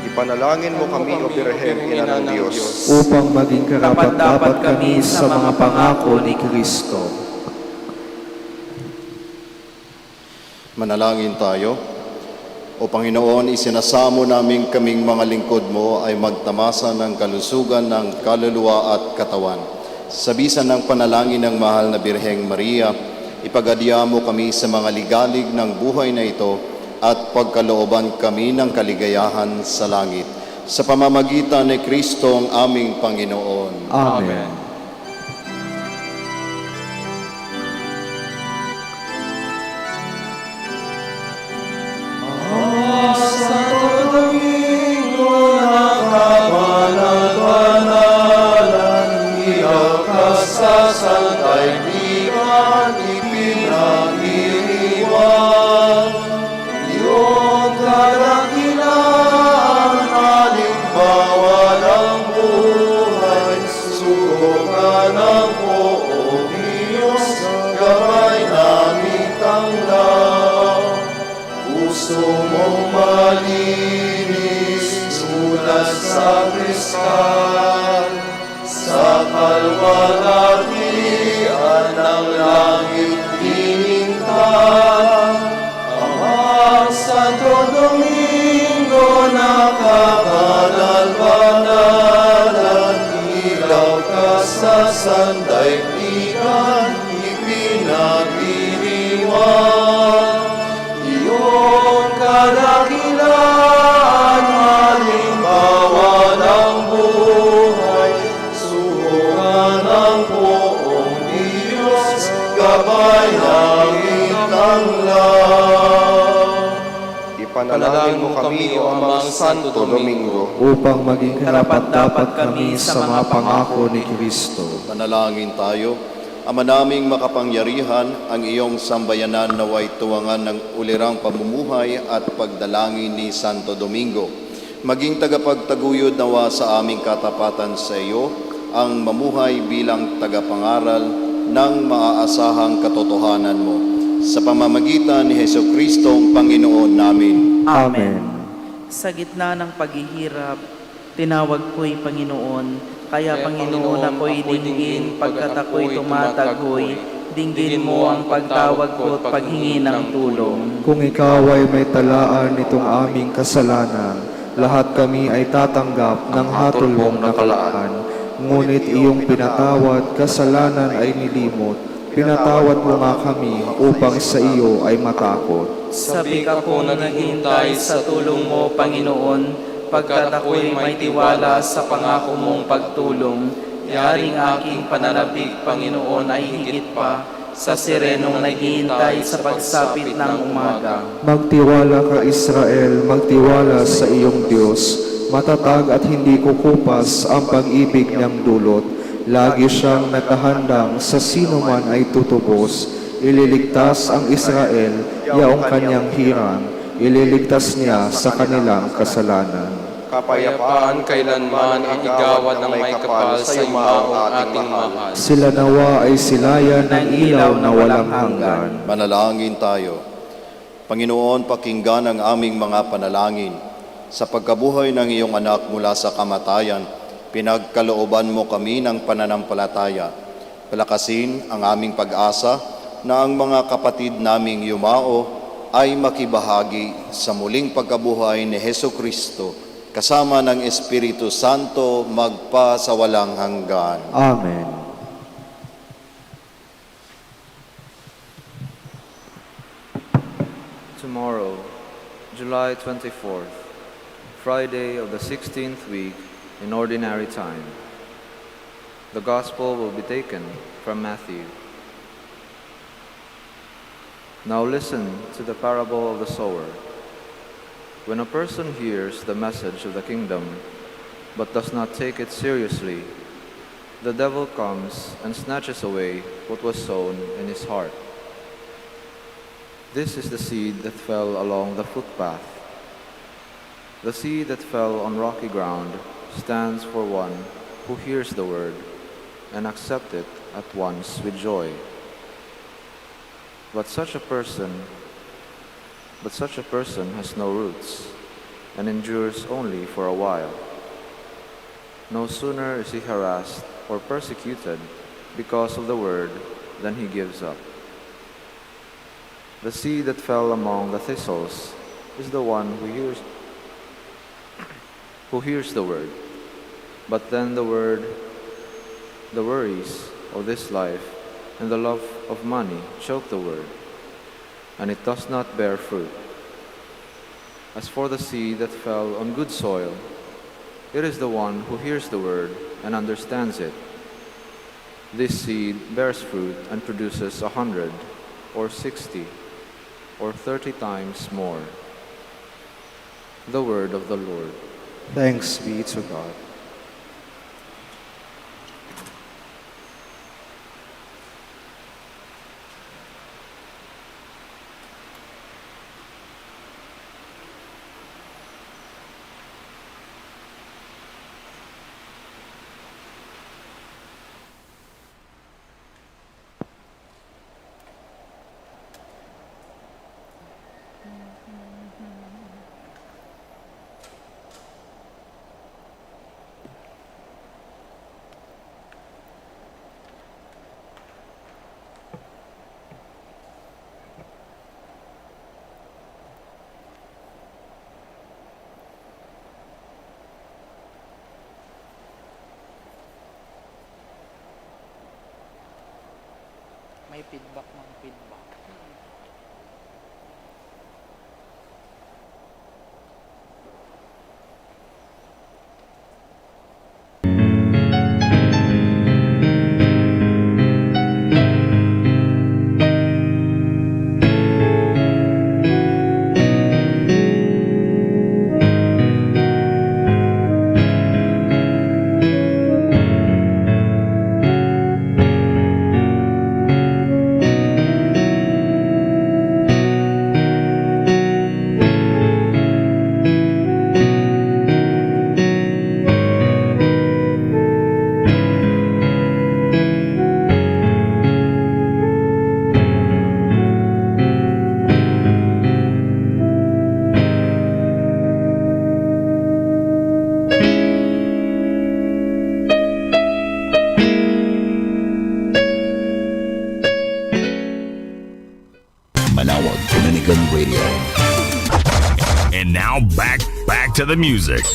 Ipanalangin mo kami, O Birhen, Ina ng Diyos,
upang maging karapat-dapat kami sa mga pangako ni Kristo.
Manalangin tayo. O Panginoon, isinasamo namin kaming mga lingkod mo ay magtamasa ng kalusugan ng kaluluwa at katawan. Sa bisa ng panalangin ng mahal na Birheng Maria, ipagadya mo kami sa mga ligalig ng buhay na ito at pagkalooban kami ng kaligayahan sa langit. Sa pamamagitan ni Kristo ang aming Panginoon.
Amen.
Santo Domingo, nakabanal-banalan, iyaw ka sa sandaigdigan, ipinag-iriwan. Iyong kadakilaan, halimbawa ng buhay, subukan ng poong Diyos, gabay namin tanglaw. Puso mong malinis, sulat sa kristal, sa kalwalhatian ng langit hinintay. Amang Santo Domingo, nakabanal-banalan, ilaw ka sa sandaigdigan, ipinag-iriwan. Iyong kadakilaan, halimbawa ng buhay, suhukan ng poong Diyos, gabay langit ng lahat.
Ipanalangin mo kami, O Amang Santo Domingo,
upang maging karapat-dapat kami sa mga pangako ni Kristo.
Manalangin tayo. Ama naming makapangyarihan, ang iyong sambayanan naway tuwangan ng ulirang pamumuhay at pagdalangin ni Santo Domingo. Maging tagapagtaguyod nawa sa aming katapatan sa iyo, ang mamuhay bilang tagapangaral ng maaasahang katotohanan mo. Sa pamamagitan ni Jesucristo ang Panginoon namin.
Amen.
Sa gitna ng paghihirap, tinawag ko'y Panginoon, kaya Panginoon ako'y dinggin pagkat ako'y tumataghoy. Dinggin mo ang pagtawag ko at paghingi ng tulong.
Kung ikaw ay may talaan nitong aming kasalanan, lahat kami ay tatanggap ng hatol mong nakalaan. Ngunit iyong pinatawad, kasalanan ay nilimot. Pinatawad mo nga kami upang sa iyo ay matakot.
Sabik ako naghihintay sa tulong mo, Panginoon, pagkat ako'y may tiwala sa pangako mong pagtulong. Yaring aking pananabik, Panginoon, ay higit pa sa sirenong naghihintay sa pagsapit ng umaga.
Magtiwala ka, Israel, magtiwala sa iyong Diyos. Matatag at hindi kukupas ang pag-ibig niyang dulot. Lagi siyang nakahandang sa sino man ay tutubos. Ililigtas ang Israel, yaong kanyang hirang. Ililigtas niya sa kanilang kasalanan.
Kapayapaan kailanman ang igawad ng may kapal sa imaong ating mahal.
Sila nawa ay silayan ng ilaw na walang hanggan.
Manalangin tayo. Panginoon, pakinggan ang aming mga panalangin. Sa pagkabuhay ng iyong anak mula sa kamatayan, pinagkalooban mo kami ng pananampalataya. Palakasin ang aming pag-asa na ang mga kapatid naming yumao ay makibahagi sa muling pagkabuhay ni Jesucristo kasama ng Espiritu Santo magpa sa walang hanggan.
Amen.
Tomorrow, July 24th, Friday of the 16th week in Ordinary Time. The Gospel will be taken from Matthew. Now listen to the parable of the sower. When a person hears the message of the kingdom, but does not take it seriously, the devil comes and snatches away what was sown in his heart. This is the seed that fell along the footpath. The seed that fell on rocky ground stands for one who hears the word and accepts it at once with joy. But such a person has no roots and endures only for a while. No sooner is he harassed or persecuted because of the word than he gives up. The seed that fell among the thistles is the one who hears the word, but then the worries of this life and the love of money choke the word, and it does not bear fruit. As for the seed that fell on good soil, it is the one who hears the word and understands it. This seed bears fruit and produces 100 or 60 or 30 times more. The word of the Lord.
Thanks be to God.
May feedback ng feedback.
back to the music.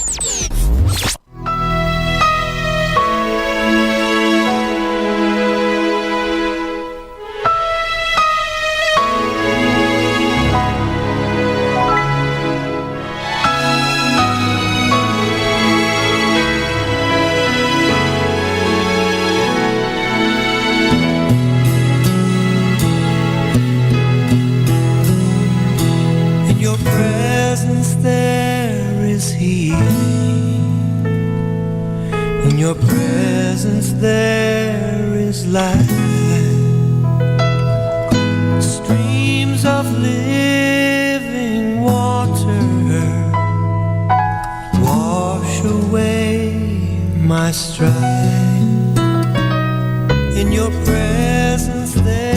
In your presence there is healing. In your presence there is life. Streams of living water wash away my strife. In your presence there